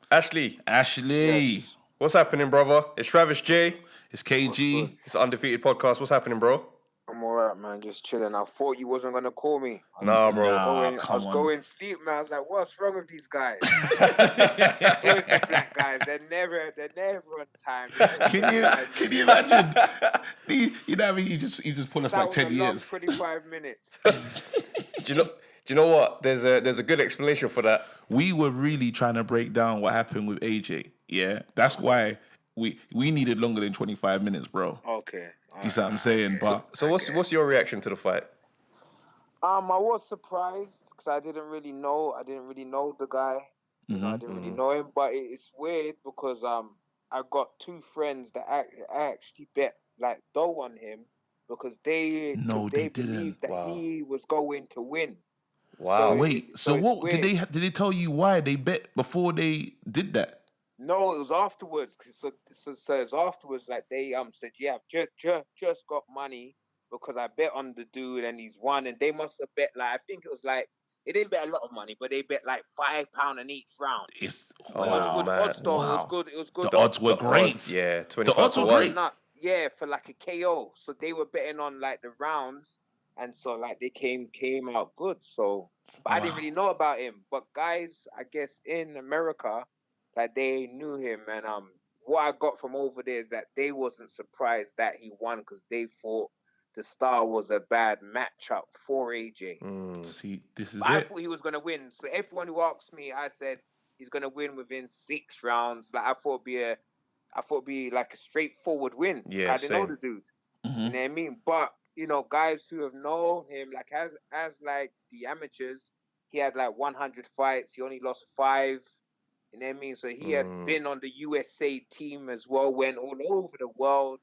Ashley. Yes. What's happening, brother? It's Travis J. It's KG. It's Undefeated Podcast. What's happening, bro? I'm alright, man. Just chilling. I thought you wasn't gonna call me. Nah, bro. I was going sleep, man. I was like, what's wrong with these guys? Always the black guys. They're never on time. Can you imagine? You know what I mean? You just pull us back 10 years. 25 minutes. Do you know what? There's a good explanation for that. We were really trying to break down what happened with AJ. Yeah, that's why we needed longer than 25 minutes, bro. Okay. Do you see what I'm saying? But so what's your reaction to the fight? I was surprised because I didn't really know the guy. You know, I didn't really know him, but it's weird because I got two friends that I actually bet like dough on him because they believed that he was going to win. Wow. So what did they tell you why they bet before they did that? No, it was afterwards. So it's afterwards. Like they said, yeah, just got money because I bet on the dude and he's won. And they must have bet like I think it was like they didn't bet a lot of money, but they bet like £5 in each round. It was good odds though. Wow. It was good. The odds were great. Odds. Yeah, 25 the odds were great. Nuts. Yeah, for like a KO. So they were betting on like the rounds, and so like they came out good. So, but I didn't really know about him. But guys, I guess in America. Like they knew him, and what I got from over there is that they wasn't surprised that he won because they thought the Star was a bad matchup for AJ. See, this is I thought he was gonna win. So everyone who asked me, I said he's gonna win within 6 rounds. Like I thought it'd be like a straightforward win. Yeah, I didn't know the dude. You know what I mean? But you know, guys who have known him, like as like the amateurs, he had like 100 fights. He only lost 5. You know what I mean? So he had been on the USA team as well, went all over the world.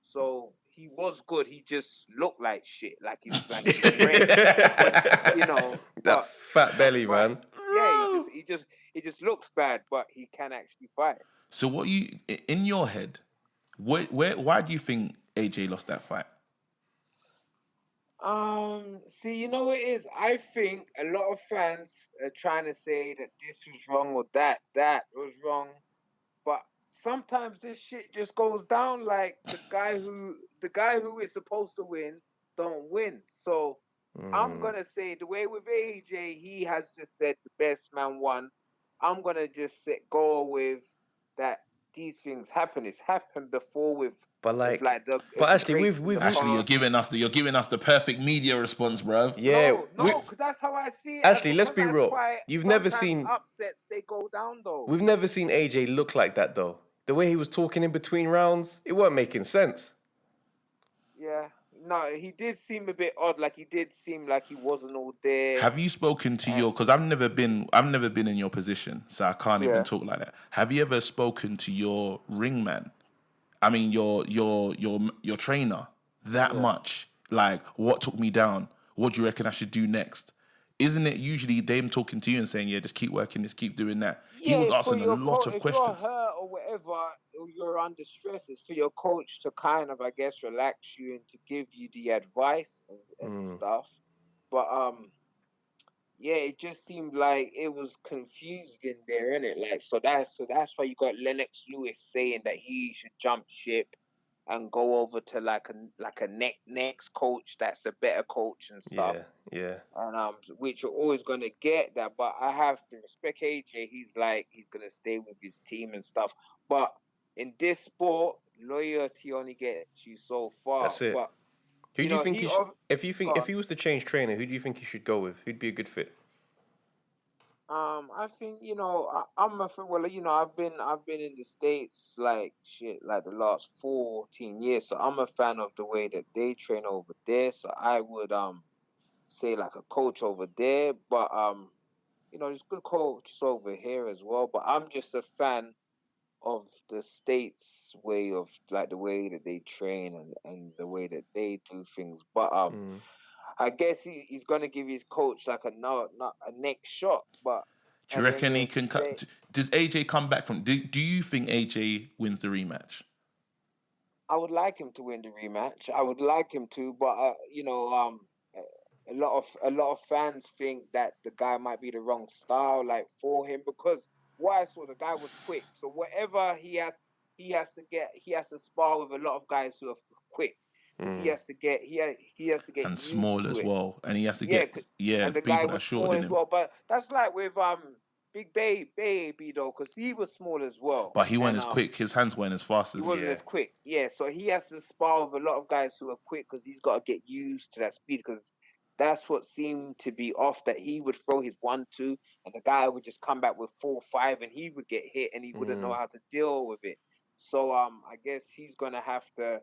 So he was good. He just looked like shit. Like he was like, but, you know. That fat belly, man. Yeah, he just looks bad, but he can actually fight. So what in your head, why do you think AJ lost that fight? See, you know what it is? I think a lot of fans are trying to say that this was wrong or that was wrong. But sometimes this shit just goes down like the guy who is supposed to win don't win. So I'm gonna say the way with AJ, he has just said the best man won. I'm gonna just go with that these things happen. It's happened before with But the actually, we've Actually, you're giving us the perfect media response, bruv. Yeah, no, because that's how I see it. Actually, let's be real. You've never seen upsets. They go down though. We've never seen AJ look like that though. The way he was talking in between rounds, it weren't making sense. Yeah, no, he did seem a bit odd. Like he did seem like he wasn't all there. Have you spoken to your? Because I've never been in your position, so I can't even talk like that. Have you ever spoken to your ringman? I mean, your trainer that much. Like, what took me down? What do you reckon I should do next? Isn't it usually them talking to you and saying, yeah, just keep working, just keep doing that? Yeah, he was asking a lot of questions. If you're hurt or whatever, or you're under stress, it's for your coach to kind of, I guess, relax you and to give you the advice and stuff. But yeah, it just seemed like it was confused in there, innit? Like, so that's why you got Lennox Lewis saying that he should jump ship and go over to like a next coach that's a better coach and stuff. Yeah. And which you're always gonna get that, but I have to respect AJ. He's gonna stay with his team and stuff. But in this sport, loyalty only gets you so far. That's it. But who do you think if he was to change trainer, who do you think he should go with? Who'd be a good fit? I think I've been in the States like the last 14 years, so I'm a fan of the way that they train over there. So I would say like a coach over there, but there's good coaches over here as well. But I'm just a fan of the state's way of like the way that they train and the way that they do things. But I guess he's gonna give his coach like a next shot. But Do at you the end reckon he of can the day, does AJ come back from? Do you think AJ wins the rematch? I would like him to win the rematch. I would like him to, but a lot of fans think that the guy might be the wrong style, like for him, because what I saw, the guy was quick. So whatever he has to spar with a lot of guys who are quick, because he has to get And used small to as it. well, and he has to Yeah, get the and the guy people that are was small shorter than as him. well. But that's like with Big Baby though, because he was small as well, But he weren't and as quick. His hands weren't as fast he as. wasn't as quick. Yeah, so he has to spar with a lot of guys who are quick because he's got to get used to that speed. Because that's what seemed to be off. That he would throw his 1-2, and the guy would just come back with 4-5, and he would get hit, and he wouldn't know how to deal with it. So I guess he's gonna have to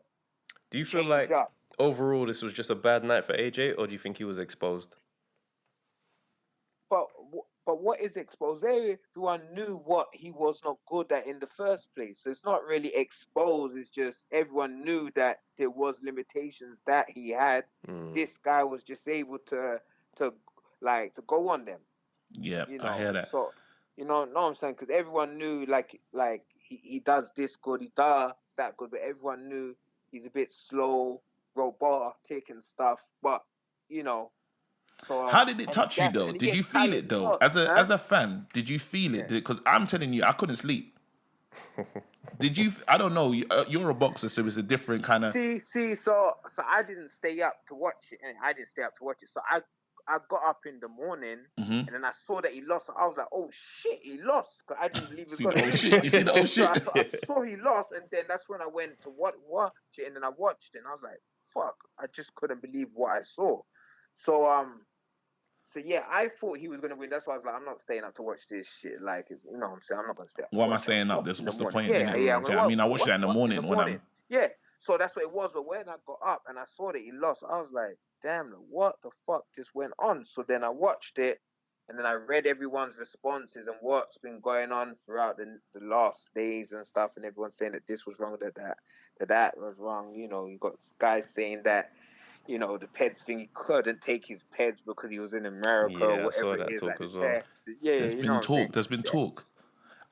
Do you feel change like up. overall this was just a bad night for AJ, or do you think he was exposed? But what is exposed? Everyone knew what he was not good at in the first place. So it's not really exposed. It's just everyone knew that there was limitations that he had. This guy was just able to to go on them. Yeah, I hear that. So know what I'm saying? Because everyone knew like he does this good, he does that good, but everyone knew he's a bit slow, robotic and stuff. But you know, so How did it and touch you though? he Did you gets feel tired it as though? well, As huh? a fan, did you feel it? Yeah. Because I'm telling you, I couldn't sleep. Did you? I don't know. You're a boxer, so it's a different kind of. See. So I didn't stay up to watch it, and I didn't stay up to watch it. So I got up in the morning, and then I saw that he lost. I was like, oh shit, he lost. 'Cause I didn't believe he was See gonna the old win. shit. You see the old So shit. I saw he lost, and then that's when I went to watch it, and then I watched it, and I was like, fuck, I just couldn't believe what I saw. So so yeah, I thought he was gonna win. That's why I was like, I'm not staying up to watch this shit. Like, what I'm saying, I'm not gonna stay up to Why am I watch it staying up? in the What's the morning. point in Yeah, it? yeah. I'm Do you like, know what I mean? I watch that in the in the morning when morning? I'm. Yeah. So that's what it was. But when I got up and I saw that he lost, I was like, damn, what the fuck just went on? So then I watched it, and then I read everyone's responses and what's been going on throughout the last days and stuff, and everyone's saying that this was wrong, that was wrong. You got guys saying that the peds thing, he couldn't take his peds because he was in America or Yeah, I saw whatever it that is, talk like the as well. test. Yeah, There's you know been what I'm saying? talk. There's been So, talk.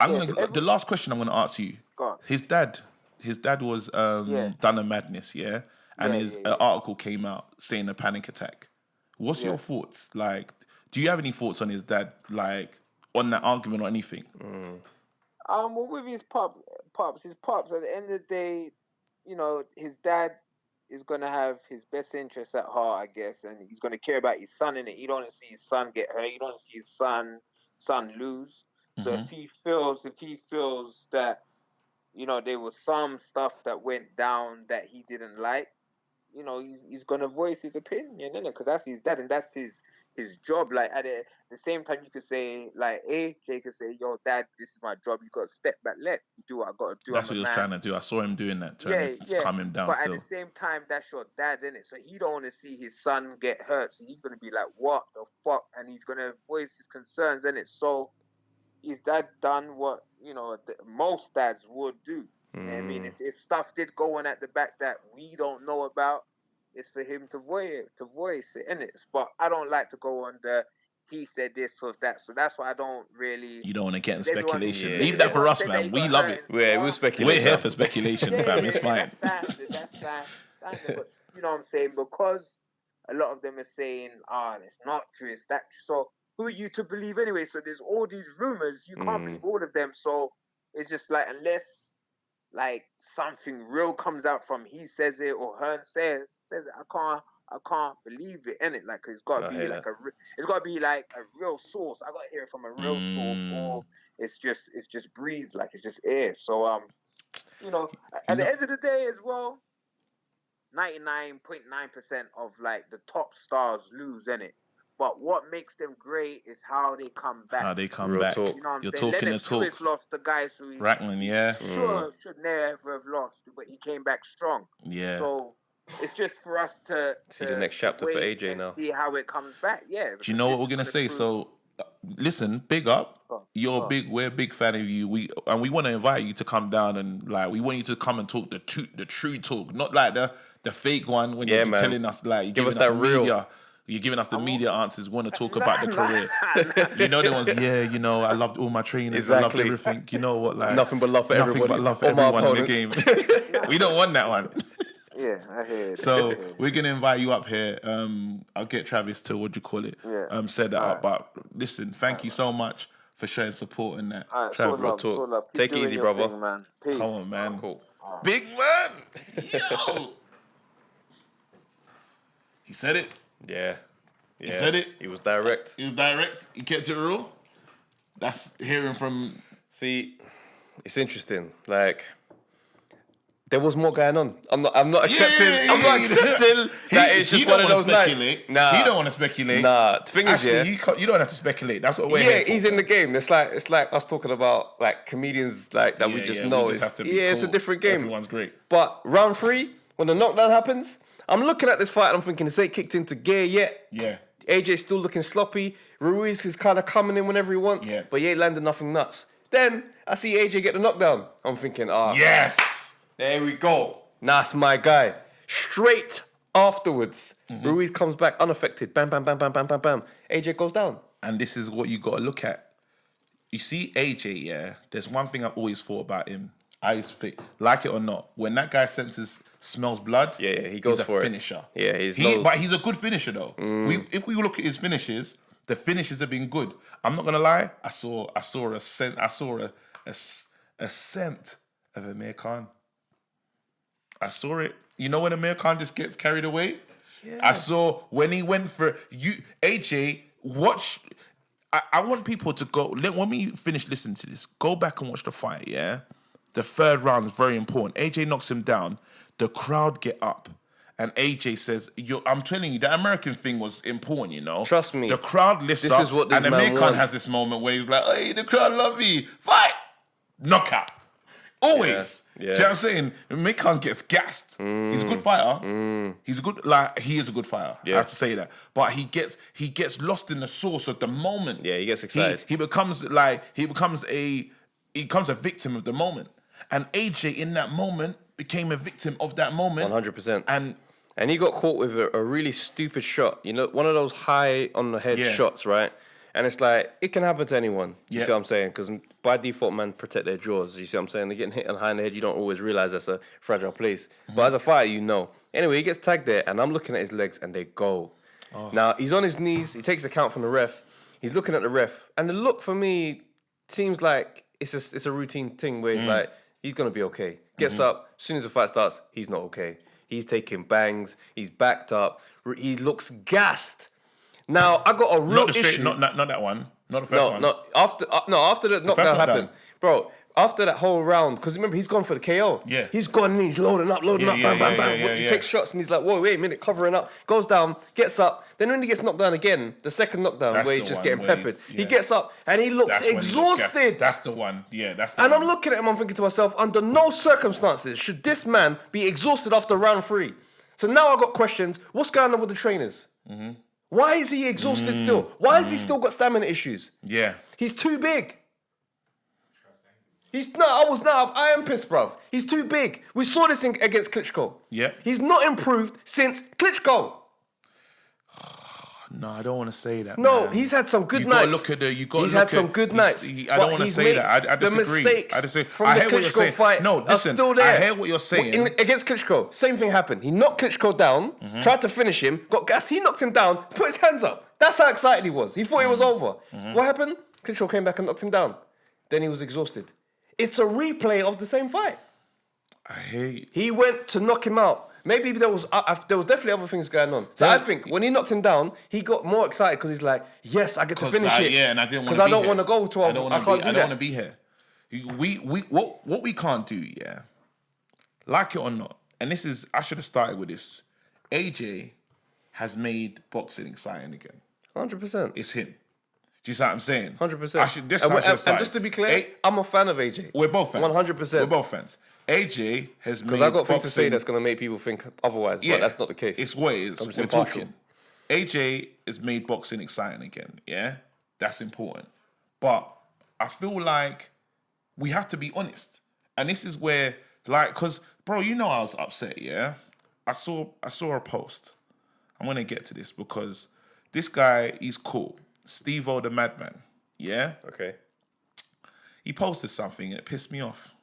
yeah, so The last question I'm gonna ask you. God, His dad. His dad was yeah, done a madness, yeah, and his yeah. article came out saying a panic attack. What's your Yeah. thoughts? Like, do you have any thoughts on his dad? Like, on that argument or anything? Well, with his his pops. At the end of the day, his dad is gonna have his best interests at heart, I guess, and he's gonna care about his son in it. You don't want to see his son get hurt. You don't want to see his son lose. So Mm-hmm. if he feels that there was some stuff that went down that he didn't like, he's gonna voice his opinion, innit? Because that's his dad and that's his job. Like at the same time, you could say like, hey, Jay could say, yo, dad, this is my job. You got to step back, let me do what I got to do. That's I'm what a he was man. trying to do. I saw him doing that, trying Yeah, to yeah. calm him down. But at the Still, same time, that's your dad, innit? So he don't want to see his son get hurt. So he's gonna be like, what the fuck? And he's gonna voice his concerns, innit? So his dad done what most dads would do. I mean, if stuff did go on at the back that we don't know about, it's for him to voice it, innit? But I don't like to go on the he said this or that, so that's why I don't really. you don't want to get in Because everyone, speculation. Yeah, yeah, Leave because that yeah. for everyone us, said that he man. We got love hurt it. and Yeah, we'll stuff. speculate We're here now. for speculation, Yeah, fam. It's fine. that's standard. But you know what I'm saying? Because a lot of them are saying, it's not true, it's that true. So who are you to believe anyway? So there's all these rumors, you can't believe all of them. So it's just like, unless like something real comes out from he says it or Hearn says it, I can't believe it, innit? Like it's got to I be hear like that. it's got to be like a real source. I got to hear it from a real source, Mm, or it's just breeze, like it's just air. So you know, you at the know, end of the day as well, 99.9% of like the top stars lose, in it. But what makes them great is how they come back. how they come Real back. You talk. know what I'm You're saying? talking the Lennox Lewis talks. lost the guys who Rackman, he yeah, should never have lost, but he came back strong. yeah. So it's just for us to See the to next to chapter for wait AJ and now. see how it comes back. Yeah, Do you because know this what we're is gonna gonna say? prove. So listen, big up. We're a big fan of you. We want to invite you to come down and like we want you to come and talk the true talk, not like the fake one when you're telling us like you give us that media. You're giving us the media answers. Want to talk about the career? You know the ones. Yeah, you know I loved all my trainers. Exactly. I loved everything. You know what? Like nothing but love for everybody. Nothing but love for everyone in the game. We don't want that one. Yeah, I hear it. So we're gonna invite you up here. I'll get Travis to set that up. But listen, thank you so much for showing support in that. Travis, real talk. Take it easy, brother. Thing, man. Peace. Come on, man. Cool. Big man. Yo. He said it. Yeah. He said it. He was direct. He kept it real. That's hearing from. See, it's interesting. Like, there was more going on. I'm not accepting. I'm not accepting that it's just one of those nights. Nah, he don't want to speculate. Nah, the thing is, you don't have to speculate. That's what we're here for. He's in the game. It's like us talking about like comedians like that we just know. It's a different game. Everyone's great. But round 3, when the knockdown happens, I'm looking at this fight and I'm thinking, this ain't kicked into gear yet. Yeah. AJ's still looking sloppy. Ruiz is kind of coming in whenever he wants, but he ain't landing nothing nuts. Then I see AJ get the knockdown. I'm thinking, yes, there we go. That's my guy. Straight afterwards, Ruiz comes back unaffected. Bam, bam, bam, bam, bam, bam, bam. AJ goes down. And this is what you got to look at. You see AJ, there's one thing I've always thought about him. Like it or not, when that guy smells blood, he goes for it. He's a finisher. Yeah, but he's a good finisher though. If we look at his finishes, the finishes have been good. I'm not gonna lie. I saw a scent of Amir Khan. I saw it. You know when Amir Khan just gets carried away? Yeah. I saw when he went for AJ. Watch. I want people to go. When we finish listening to this, go back and watch the fight. Yeah. The third round is very important. AJ knocks him down. The crowd get up. And AJ says, I'm telling you, the American thing was important, you know? Trust me. The crowd lifts up. Is what this and Amir Khan has this moment where he's like, hey, the crowd love me. Fight! Knockout. Always. Yeah. Do you know what I'm saying? Amir Khan gets gassed. He's a good fighter. He's a good, he is a good fighter. Yeah. I have to say that. But he gets lost in the sauce of the moment. Yeah, he gets excited. He becomes a victim of the moment. And AJ in that moment became a victim of that moment. 100%. And he got caught with a really stupid shot. You know, one of those high on the head shots, right? And it's like, it can happen to anyone. You see what I'm saying? Because by default, man protect their jaws. You see what I'm saying? They're getting hit on high in the head. You don't always realize that's a fragile place. But as a fighter, you know. Anyway, he gets tagged there, and I'm looking at his legs, and they go. Now, he's on his knees. He takes the count from the ref. He's looking at the ref. And the look for me seems like it's a routine thing where he's like, he's going to be okay. Gets up. As soon as the fight starts, he's not okay. He's taking bangs. He's backed up. He looks gassed. Now, I got a real issue. Not that one. Not the first one. After the knockdown happened. Bro, after that whole round, because remember, he's gone for the KO. Yeah. He's gone and he's loading up, bam, bam, bam. He takes shots and he's like, whoa, wait a minute, covering up. Goes down, gets up. Then when he gets knocked down again, the second knockdown where he's just getting peppered, he gets up and he looks exhausted. That's the one. Yeah, that's the one. And I'm looking at him, I'm thinking to myself, under no circumstances should this man be exhausted after round 3. So now I've got questions. What's going on with the trainers? Why is he exhausted still? Why has he still got stamina issues? Yeah. He's too big. I am pissed, bruv. He's too big. We saw this against Klitschko. Yeah. He's not improved since Klitschko. No, I don't want to say that. No, man. He's had some good nights. He's had some good nights. I don't want to say that. I disagree. The mistakes from the Klitschko fight are still there. I hear what you're saying. Against Klitschko, same thing happened. He knocked Klitschko down, tried to finish him, got gas. He knocked him down, put his hands up. That's how excited he was. He thought it was over. What happened? Klitschko came back and knocked him down. Then he was exhausted. It's a replay of the same fight. I hate. He went to knock him out. Maybe there was definitely other things going on. So I think when he knocked him down, he got more excited because he's like, yes, I get to finish it. Yeah, and I didn't want to. Because I don't want to go to. I can't do that. I don't want to be here. What we can't do, like it or not, and this is, I should have started with this. AJ has made boxing exciting again. 100%. It's him. Do you see what I'm saying? 100%. And just to be clear, I'm a fan of AJ. We're both fans. 100%. We're both fans. AJ has made because I've got things to say that's going to make people think otherwise, but that's not the case. It's what it is. We're talking. AJ has made boxing exciting again, yeah? That's important. But I feel like we have to be honest. And this is where, like, because, bro, you know I was upset, yeah? I saw a post. I'm going to get to this because this guy, he's cool. Steve-O the Madman, yeah? Okay. He posted something and it pissed me off.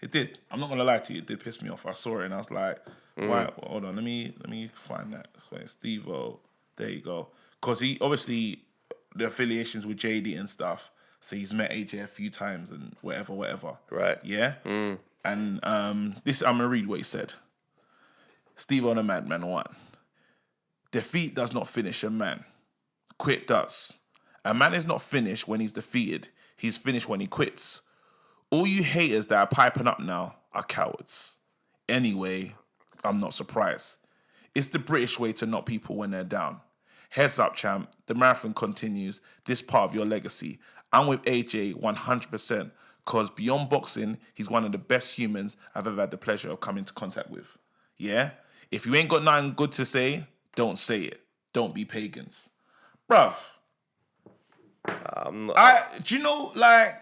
It did. I'm not going to lie to you. It did piss me off. I saw it and I was like, why? Well, hold on. Let me find that. Steve-O. There you go. Because he, obviously, the affiliations with JD and stuff. So he's met AJ a few times and whatever. Right. Yeah? And this, I'm going to read what he said. Steve-O the Madman 1. Defeat does not finish a man. Quit does. A man is not finished when he's defeated. He's finished when he quits. All you haters that are piping up now are cowards. Anyway, I'm not surprised. It's the British way to knock people when they're down. Heads up, champ. The marathon continues. This part of your legacy. I'm with AJ 100% because beyond boxing, he's one of the best humans I've ever had the pleasure of coming into contact with. Yeah? If you ain't got nothing good to say, don't say it. Don't be pagans. Bruv. Do you know, like,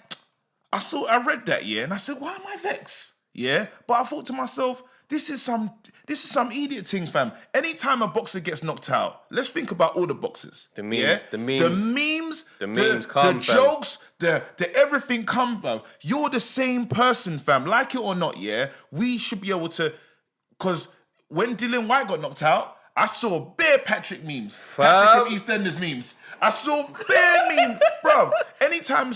I read that, yeah, and I said, why am I vexed? Yeah? But I thought to myself, this is some idiot thing, fam. Anytime a boxer gets knocked out, let's think about all the boxers. The memes, yeah? the memes come, the jokes, the everything come, fam. You're the same person, fam. Like it or not, yeah, we should be able to, because when Dylan White got knocked out, I saw bare Patrick memes. Patrick from EastEnders memes. I saw bare memes, bro. Anytime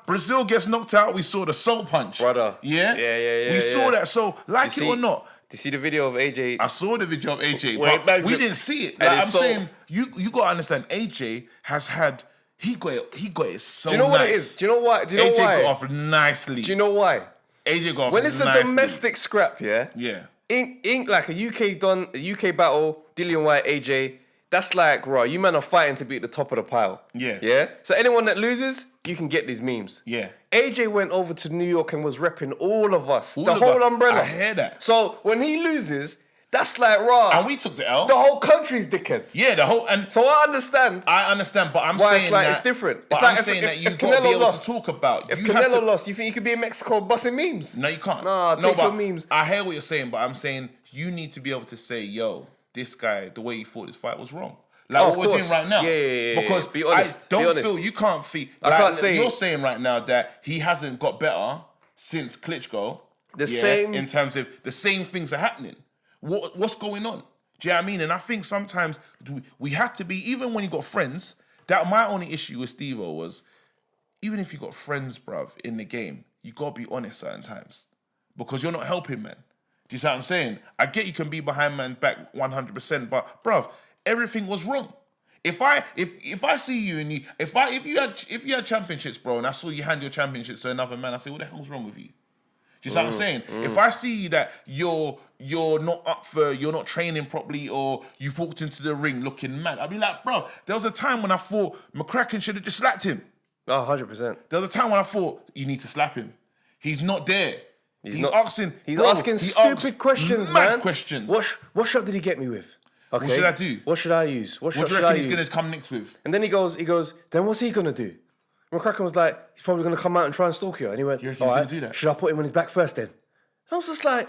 Brazil gets knocked out, we saw the soul punch. Brother. Yeah? Yeah. We saw that. So, like it or not. Do you see the video of AJ? I saw the video of AJ, but we didn't see it. Like, I'm saying, you got to understand, AJ has had, he got it so nice. Do you know what it is? Do you know why? AJ got off nicely. Do you know why? AJ got off when it's nicely. A domestic scrap, yeah? Yeah. Ink like a UK battle, Dillian White, AJ, that's like, raw. You men are fighting to be at the top of the pile. Yeah. Yeah? So anyone that loses, you can get these memes. Yeah. AJ went over to New York and was repping all of us. The whole umbrella. I hear that. So when he loses, that's like, raw. And we took the L. The whole country's dickheads. Yeah, the whole... and so I understand, but I'm why saying it's like that... it's different. But It's like I'm saying that you've got to be able to talk about... If Canelo lost, you think you could be in Mexico busting memes? No, you can't. Nah, take your memes. I hear what you're saying, but I'm saying you need to be able to say, yo, this guy, the way he fought this fight was wrong. Like what we're doing right now. Yeah. Because be honest. I don't feel you can't feel... I can't say... You're saying right now that he hasn't got better since Klitschko. Same... In terms of the same things are happening. What's going on? Do you know what I mean? And I think sometimes we have to be... Even when you got friends... That my only issue with Steve-O was... Even if you got friends, bruv, in the game, you got to be honest certain times. Because you're not helping, man. Do you see what I'm saying? I get you can be behind man's back 100%, but, bruv, everything was wrong. If I see you and if you had championships, bro, and I saw you hand your championships to another man, I say, what the hell's wrong with you? Do you see what I'm saying? If I see that you're not training properly or you've walked into the ring looking mad, I'd be like, bro, there was a time when I thought McCracken should have just slapped him. Oh, 100%. There was a time when I thought you need to slap him. He's not there. He's asking stupid questions, man. Mad questions. What shot did he get me with? Okay. What should I do? What should I use? What do you reckon he's going to come next with? And then he goes, then what's he going to do? McCracken was like, he's probably going to come out and try and stalk you. And he went, you reckon he's going to do that? Should I put him on his back first then? And I was just like,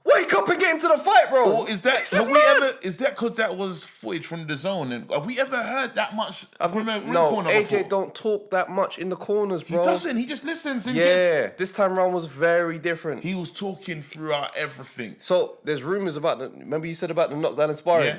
wake up and get into the fight, bro. Or is that because that was footage from the zone? And have we ever heard that much from a ring corner AJ before? don't talk that much in the corners, bro. He doesn't. He just listens and this time round was very different. He was talking throughout everything. So there's rumors about remember you said about the knockdown and sparring? Yeah.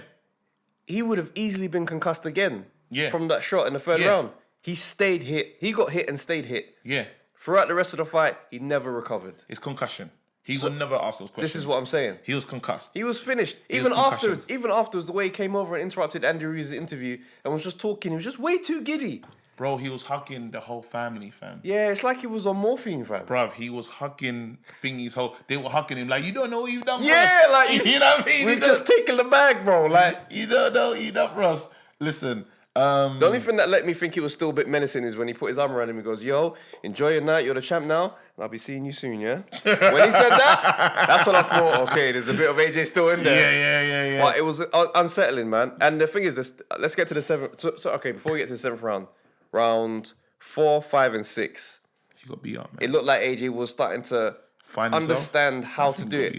He would have easily been concussed again from that shot in the third round. He stayed hit. He got hit and stayed hit. Yeah. Throughout the rest of the fight, he never recovered. It's concussion. He would never ask those questions. This is what I'm saying. He was concussed. He was finished. Even afterwards, the way he came over and interrupted Andy Ruiz's interview and was just talking, he was just way too giddy. Bro, he was hugging the whole family, fam. Yeah, it's like he was on morphine, fam. Bruv, he was hugging Thingy's whole... They were hugging him like, you don't know what you've done, yeah, bros. Like... You know what I mean? We've just taken the bag, bro. Like... You don't know what you've done, bros. Listen, The only thing that let me think it was still a bit menacing is when he put his arm around him and goes, yo, enjoy your night, you're the champ now, and I'll be seeing you soon, yeah? When he said that, that's when I thought, okay, there's a bit of AJ still in there. Yeah. But it was unsettling, man. And the thing is, let's get to the seventh. So, okay, before we get to the seventh round 4, 5, and 6. You got beat up, man. It looked like AJ was starting to understand how to do it.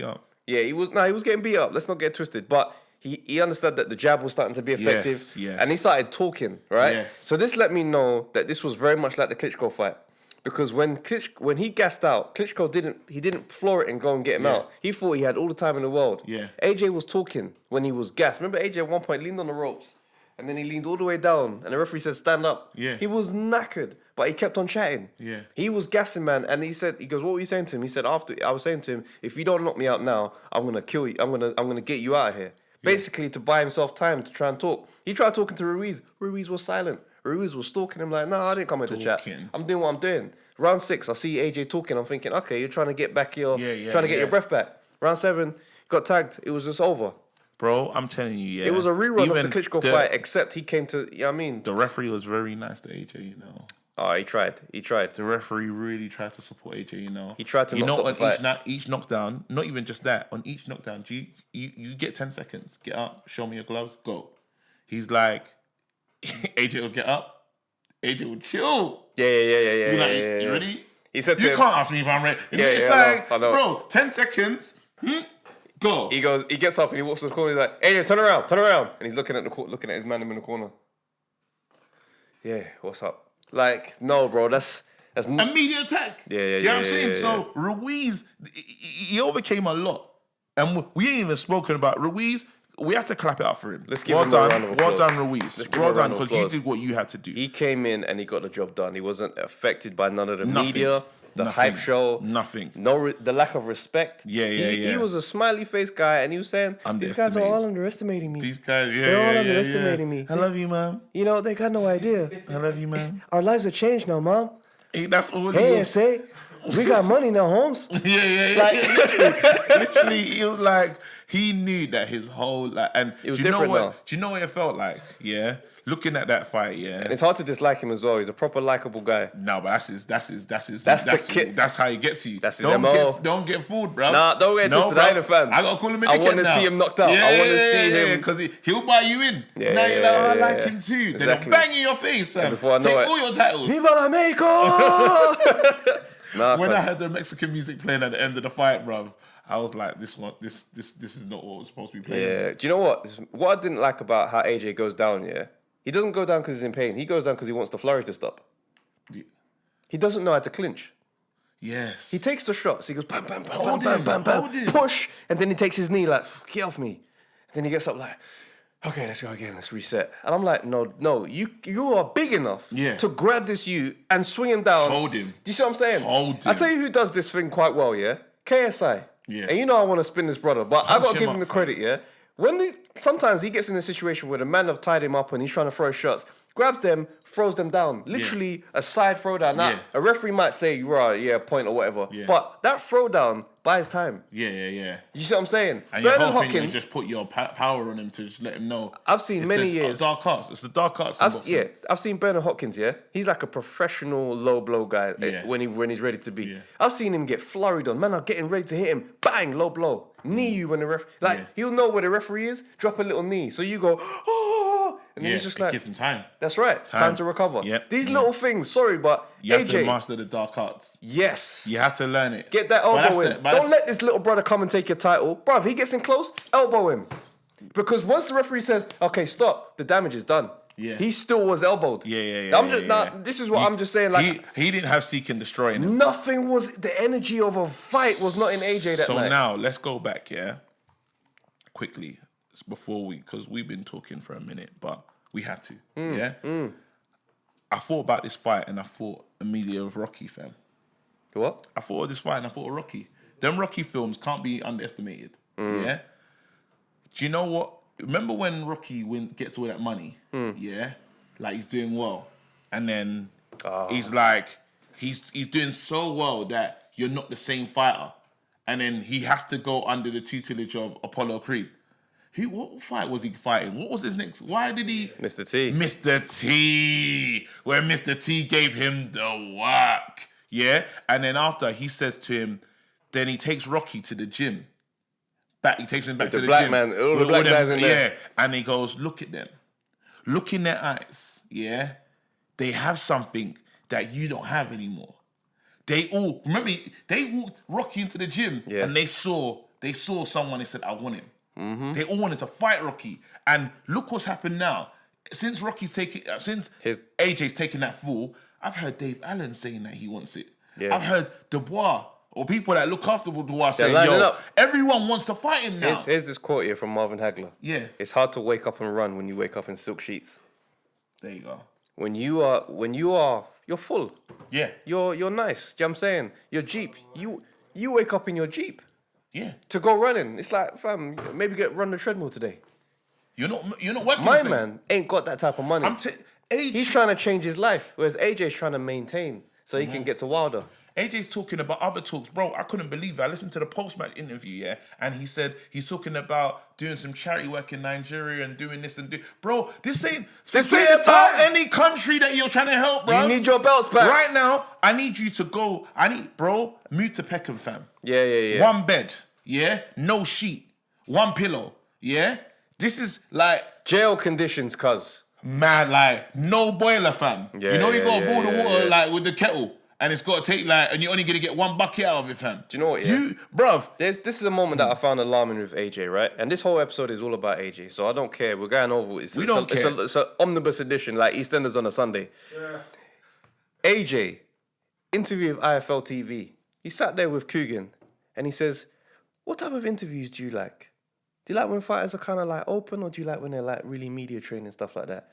Yeah, he was getting beat up. Let's not get twisted. But he understood that the jab was starting to be effective. Yes. And he started talking, right? Yes. So this let me know that this was very much like the Klitschko fight. Because when he gassed out, Klitschko didn't floor it and go and get him out. He thought he had all the time in the world. Yeah. AJ was talking when he was gassed. Remember AJ at one point leaned on the ropes and then he leaned all the way down and the referee said stand up. Yeah. He was knackered, but he kept on chatting. Yeah. He He was gassing, man, and he goes, what were you saying to him? He said, I was saying to him, if you don't knock me out now, I'm gonna kill you. I'm gonna get you out of here. Basically to buy himself time to try and talk. He tried talking to Ruiz. Ruiz was silent. Ruiz was stalking him like, no, I didn't come here to chat. I'm doing what I'm doing. Round 6, I see AJ talking. I'm thinking, okay, you're trying to get back your breath back. Round 7, got tagged. It was just over. Bro, I'm telling you, yeah. It was a rerun of the Klitschko fight, except he came to, The referee was very nice to AJ, you know. Oh, he tried. The referee really tried to support AJ, you know. He tried to not stop the fight. Each knockdown, not even just that, on each knockdown, you get 10 seconds. Get up, show me your gloves, go. He's like, AJ will get up, AJ will chill. Yeah. You ready? He said to you him, can't ask me if I'm ready. It's I know. bro, 10 seconds, go. He gets up and he walks to the corner. He's like, AJ, turn around. And he's looking at his man in the corner. Yeah, what's up? Like, no, bro, that's immediate attack. Yeah. Do you know what I'm saying? So Ruiz, he overcame a lot, and we ain't even spoken about Ruiz. We have to clap it up for him. Let's give him a round of applause. Well done, Ruiz. Well done, because you did what you had to do. He came in and he got the job done. He wasn't affected by none of the media, the hype show. Nothing. The lack of respect. Yeah. He was a smiley face guy and he was saying, these guys are all underestimating me. These guys, They're all underestimating me. I love you, Mom. You know, they got no idea. I love you, Mom. Our lives have changed now, Mom. Hey, that's all Hey, SA, we got money now, Holmes. Yeah. Like, literally, it was like, he knew that his whole, and it was different now. Do you know what it felt like? Yeah. Looking at that fight, yeah. And it's hard to dislike him as well. He's a proper likable guy. No, but that's the kid. That's how he gets you. That's his MO. Don't get fooled, bro. Nah, don't get twisted. I ain't a fan. I gotta call him a dickhead. I want to see him knocked out. I want to see him because he'll buy you in. Now you're like, I like him too. Exactly. Then he'll bang you in your face, Sam. Before I know Take all your titles. Viva la Mexico! When I heard the Mexican music playing at the end of the fight, bro, I was like, this is not what was supposed to be playing. Yeah. Do you know what? What I didn't like about how AJ goes down, yeah? He doesn't go down because he's in pain. He goes down because he wants the flurry to stop. Yeah. He doesn't know how to clinch. Yes. He takes the shots. He goes bam, bam, bam, bam, push, and then he takes his knee like, get off me. And then he gets up like, okay, let's go again. Let's reset. And I'm like, no, you are big enough to grab this and swing him down. Hold him. Do you see what I'm saying? Hold him. I tell you who does this thing quite well, yeah? KSI. Yeah. And you know I want to spin this brother, but I got to give him the up, credit, yeah? Sometimes he gets in a situation where the man have tied him up and he's trying to throw shots, grabs them, throws them down. Literally a side throw down. Now, a referee might say, right, point or whatever. Yeah. But that throw down buys time. Yeah. You see what I'm saying? And you're hoping you just put your power on him to just let him know. I've seen many years. Dark arts. It's the dark arts. I've seen Bernard Hopkins, yeah? He's like a professional low blow guy when he's ready to be. Yeah. I've seen him get flurried on. Man, I'm getting ready to hit him. Bang, low blow. Knee you when the he'll know where the referee is, drop a little knee. So you go, oh, and then he's just like, gives him time. That's right. Time to recover. Yep. These little things, sorry, but you have AJ, to master the dark arts. Yes. You have to learn it. Get that elbow in. Don't let this little brother come and take your title. Bruv, he gets in close, elbow him. Because once the referee says, okay, stop, the damage is done. Yeah. He still was elbowed. Yeah. This is what I'm just saying. Like he didn't have seek and destroy in him. Nothing was, the energy of a fight was not in AJ that night. So now, let's go back, quickly, because we've been talking for a minute, but we had to, I thought about this fight and I thought immediately of Rocky, fam. What? I thought of this fight and I thought of Rocky. Them Rocky films can't be underestimated, yeah? Do you know what? Remember when Rocky gets all that money, like he's doing well, and then he's like, he's doing so well that you're not the same fighter, and then he has to go under the tutelage of Apollo Creed. What fight was he fighting? What was his next? Why did he? Mr. T. Mr. T. Where Mr. T gave him the work. Yeah? And then after, he says to him, then he takes Rocky to the gym. He takes him back to the black gym. man, all the black guys in there. Yeah. And he goes, look at them. Look in their eyes. Yeah? They have something that you don't have anymore. They walked Rocky into the gym and they saw someone and said, I want him. Mm-hmm. They all wanted to fight Rocky. And look what's happened now. Since AJ's taken that fall, I've heard Dave Allen saying that he wants it. Yeah. I've heard Dubois or people that look after Dubois saying, everyone wants to fight him now. Here's this quote here from Marvin Hagler. Yeah. It's hard to wake up and run when you wake up in silk sheets. There you go. When you're full. Yeah. You're nice. Do you know what I'm saying? Your Jeep. You wake up in your Jeep. Yeah. To go running. It's like, fam, maybe run the treadmill today. You're not working. My man ain't got that type of money. He's trying to change his life, whereas AJ's trying to maintain so he can get to Wilder. AJ's talking about other talks, bro. I couldn't believe it. I listened to the post-match interview, and he said he's talking about doing some charity work in Nigeria and doing this and do. Bro, this ain't about any country that you're trying to help, bro. You need your belts back right now. I need you to go. Move to Peckham, fam. Yeah. One bed, no sheet, one pillow, This is like jail conditions, cuz. Man, like no boiler, fam. You gotta boil the water like with the kettle. And it's got to take and you're only going to get one bucket out of it, fam. Do you know what, bruv. This is a moment that I found alarming with AJ, right? And this whole episode is all about AJ, so I don't care. We're going over it. It's an omnibus edition, like EastEnders on a Sunday. Yeah. AJ, interview with IFL TV. He sat there with Coogan, and he says, what type of interviews do you like? Do you like when fighters are kind of like open, or do you like when they're like really media trained and stuff like that?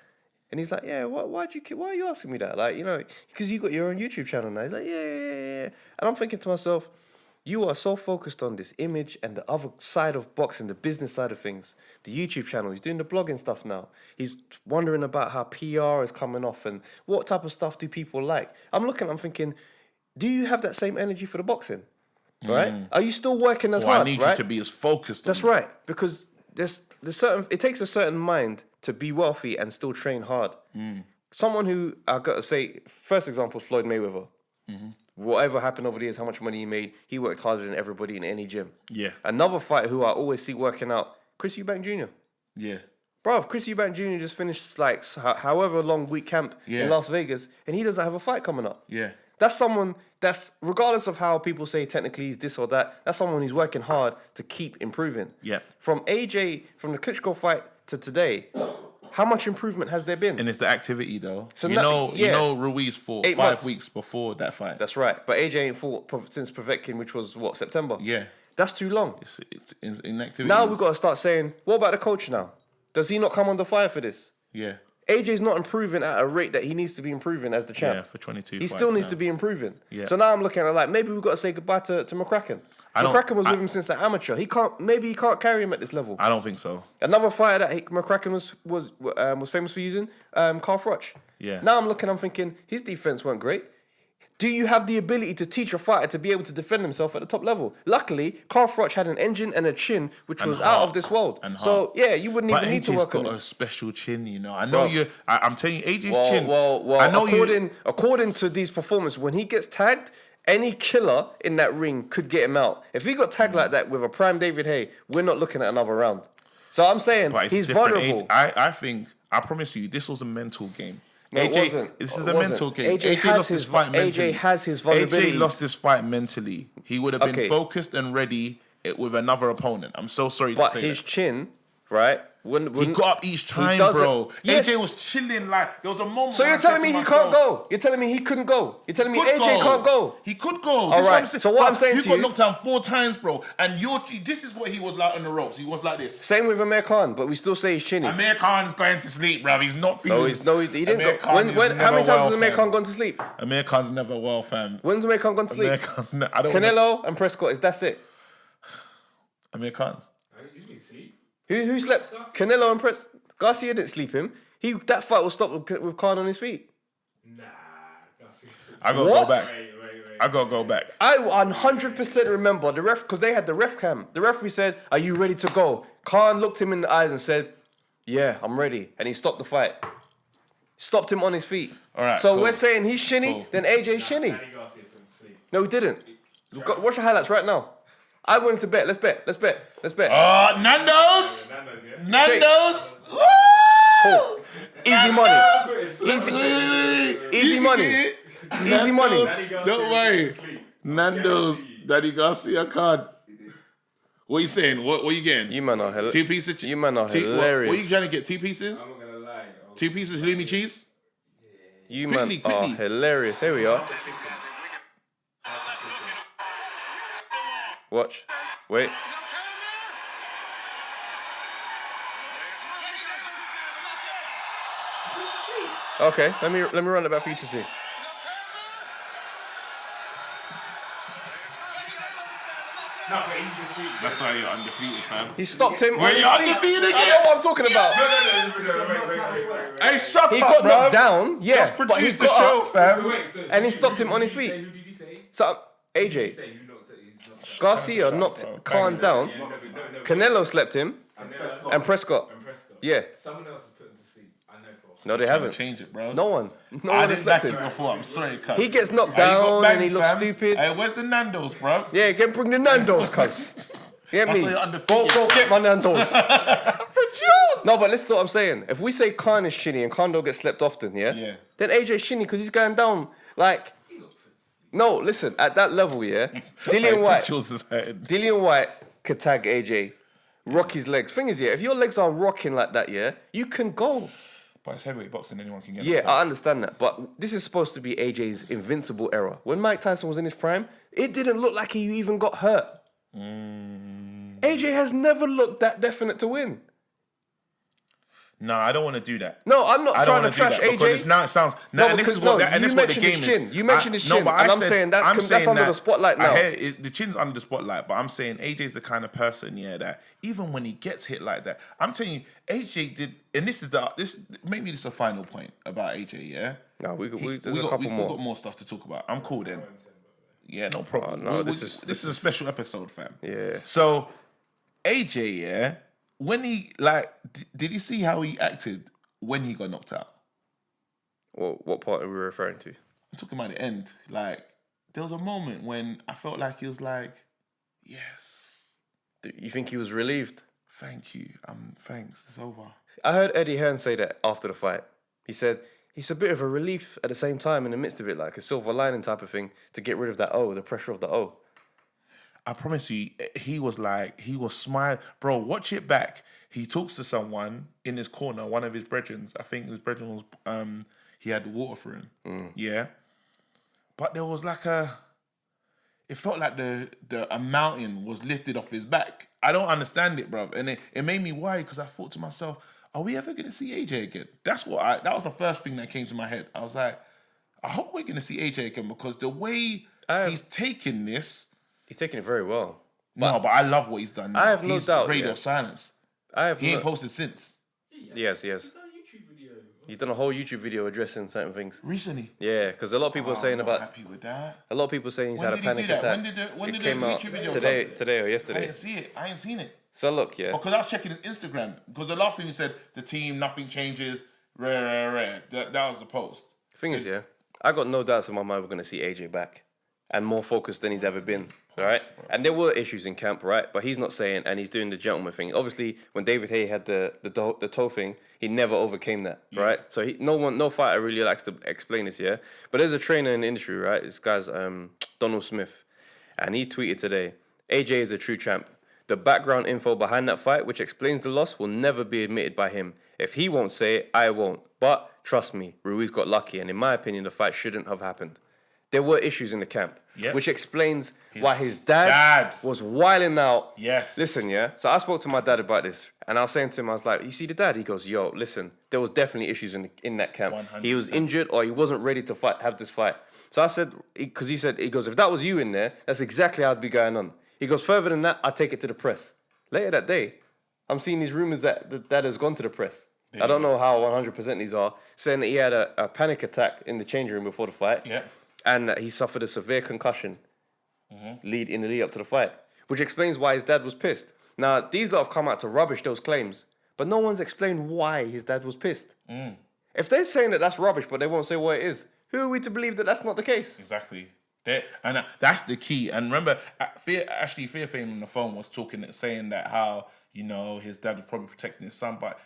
And he's like, yeah, why are you asking me that? Like, because you got your own YouTube channel now. He's like, yeah. And I'm thinking to myself, you are so focused on this image and the other side of boxing, the business side of things, the YouTube channel. He's doing the blogging stuff now. He's wondering about how PR is coming off and what type of stuff do people like. I'm thinking, do you have that same energy for the boxing? Right? Are you still working as hard? I need you to be as focused. That's right, because it takes a certain mind to be wealthy and still train hard. Someone who, I got to say, first example is Floyd Mayweather. Mm-hmm. Whatever happened over the years, how much money he made, he worked harder than everybody in any gym. Yeah. Another fighter who I always see working out, Chris Eubank Jr. Yeah. Bro, Chris Eubank Jr. just finished like however long week camp in Las Vegas, and he doesn't have a fight coming up. Yeah. That's someone that's, regardless of how people say technically he's this or that, that's someone who's working hard to keep improving. Yeah. From AJ, from the Klitschko fight to today, how much improvement has there been? And it's the activity though. So you know Ruiz fought 5 weeks before that fight. That's right. But AJ ain't fought since Povetkin, which was what, September? Yeah. That's too long. It's inactivity. Now we've got to start saying, what about the coach now? Does he not come under fire for this? Yeah. AJ's not improving at a rate that he needs to be improving as the champ. Yeah, for 22 He still needs to be improving. Yeah. So now I'm looking at maybe we've got to say goodbye to McCracken. McCracken was with him since the amateur. He can't carry him at this level. I don't think so. Another fighter that McCracken was famous for using, Carl Froch. Yeah. Now I'm thinking his defense weren't great. Do you have the ability to teach a fighter to be able to defend himself at the top level? Luckily, Carl Froch had an engine and a chin which was out of this world. So yeah, you wouldn't even need to work on it. But AJ's got a special chin, you know. I know I'm telling you, AJ's chin. I know according to these performances, when he gets tagged, any killer in that ring could get him out. If he got tagged like that with a prime David Haye, we're not looking at another round. So I'm saying he's vulnerable. I promise you, this was a mental game. No, AJ, it wasn't. This is a mental game. AJ lost his fight mentally. AJ has his vulnerabilities. AJ lost his fight mentally. He would have been focused and ready with another opponent. I'm so sorry to say that. But his chin, right? He got up each time, bro. Yes. AJ was chilling like there was a moment. So you're telling me he can't go? You're telling me he couldn't go? You're telling me AJ can't go? He could go. All right. So what I'm saying to you, got knocked down 4 times, bro. And this is what he was like on the ropes. He was like this. Same with Amir Khan, but we still say he's chinny. Amir Khan's going to sleep, bro. He's not feeling. He didn't go. How many times has Amir Khan gone to sleep? Amir Khan's never well, fam. When's Amir Khan gone to sleep? Amir Khan's Canelo and Prescott. That's it. Amir Khan. Who slept? Canelo and Garcia didn't sleep him. That fight was stopped with Khan on his feet. Nah. I gotta What? go back. I gotta go back. I 100% remember the ref, because they had the ref cam. The referee said, "Are you ready to go?" Khan looked him in the eyes and said, "Yeah, I'm ready." And he stopped the fight. Stopped him on his feet. All right, So cool. we're saying he's shinny, then AJ's shinny. No, he didn't. Watch the highlights right now. I went to bet. Let's bet. Oh, Nando's! Nando's! Woo! Cool. Easy money. Easy money. Easy money. Don't worry. Nando's, Daddy Garcia card. What are you saying? What are you getting? You man are hilarious. 2 pieces? You man are hilarious. What are you trying to get? 2 pieces? I'm not gonna lie. 2 pieces halloumi cheese? You Quickly. man are hilarious. Here we are. Watch. Wait. Okay, let me run it back for you to see. That's why you're undefeated, fam. He stopped him. Wait, you're undefeated I again? know what I'm talking about. Wait. Hey, shut He up, got bro. knocked down, yeah, Just but he produce the got show, up, fam. and he stopped him on his feet. Who did you say? So AJ Who knocked it? Garcia knocked Khan down. Canelo slept him, and Prescott. Yeah, Someone else has put him to sleep. I know for. no, they haven't. Change it, bro. No one I has didn't slept back him. it before. I'm sorry, cuz. He gets knocked Hey, you got down banged, and he looks fam. stupid. Hey, where's the Nando's, bro? Yeah, bring the Nando's, cuz. Get That's me? why you're undefeated. Go get my Nando's. No, but listen to what I'm saying. If we say Khan is shinny and Khan don't get slept often, Yeah. then AJ's shinny because he's going down. Like, no, listen, at that level, Dillian White. Dillian White could tag AJ, rock his legs. Thing is, if your legs are rocking like that, you can go. But it's heavyweight boxing, anyone can get Yeah, knocked out. I understand that. But this is supposed to be AJ's invincible era. When Mike Tyson was in his prime, it didn't look like he even got hurt. AJ has never looked that definite to win. No, I don't want to do that. No, I'm not I don't trying want to to do trash that AJ. because it's now it sounds now No, and this because is what no, and you this is what the mentioned game his is. chin. You mentioned his chin, but and I'm saying that's under the spotlight now. I hear the chin's under the spotlight, but I'm saying AJ's the kind of person, that even when he gets hit like that, I'm telling you, AJ did, and this is maybe this is the final point about AJ. Yeah, No, there's a we couple more. got more stuff to talk about. I'm cool then. Yeah, no problem. no, this this is a special episode, fam. Yeah. So AJ, when he did you see how he acted when he got knocked out? Well, what part are we referring to? I'm talking about the end. Like, there was a moment when I felt like he was like, yes, You think he was relieved? thank you. Thanks, it's over. I heard Eddie Hearn say that after the fight. He said it's a bit of a relief at the same time in the midst of it, like a silver lining type of thing to get rid of that the pressure of the O. I promise you, he was smiling. Bro, watch it back. He talks to someone in his corner, one of his brethren. I think his brethren was, he had water for him. Yeah. But there was it felt like a mountain was lifted off his back. I don't understand it, bro. And it made me worry because I thought to myself, are we ever going to see AJ again? That was the first thing that came to my head. I was like, I hope we're going to see AJ again because the way he's taking this. He's taking it very well. But I love what he's done now. I have no doubt, Radio silence. He ain't posted since. Yes. You've done a whole YouTube video addressing certain things. Recently. Yeah, because a lot of people are saying I'm about. not happy with that. A lot of people saying he's When had a did he panic do that? attack. When did it came the out YouTube video today or I yesterday. didn't see it. I ain't seen it. So look, Because I was checking his Instagram. Because the last thing he said, the team, nothing changes, rare. That was the post. Thing is, I got no doubts in my mind we're going to see AJ back and more focused than he's ever been, right? And there were issues in camp, right? But he's not saying, and he's doing the gentleman thing. Obviously, when David Haye had the toe thing, he never overcame that, right? So no fighter really likes to explain this, But there's a trainer in the industry, right? This guy's Donald Smith, and he tweeted today, AJ is a true champ. The background info behind that fight, which explains the loss, will never be admitted by him. If he won't say it, I won't. But trust me, Ruiz got lucky, and in my opinion, the fight shouldn't have happened. There were issues in the camp, which explains why his dad was wilding out. Yes. Listen, So I spoke to my dad about this, and I was saying to him, I was like, you see the dad? He goes, yo, listen, there was definitely issues in that camp. 100%. He was injured or he wasn't ready to have this fight. So I said, because he goes, if that was you in there, that's exactly how it'd be going on. He goes, further than that, I'd take it to the press. Later that day, I'm seeing these rumors that the dad has gone to the press. I don't know how 100% these are, saying that he had a panic attack in the changing room before the fight. Yeah. And that he suffered a severe concussion lead up to the fight, which explains why his dad was pissed. Now, these lot have come out to rubbish those claims, but no one's explained why his dad was pissed. If they're saying that that's rubbish, but they won't say what it is, who are we to believe that that's not the case? Exactly. That's the key. And remember, Ashley Theophane on the phone was saying that how, you know, his dad was probably protecting his son, but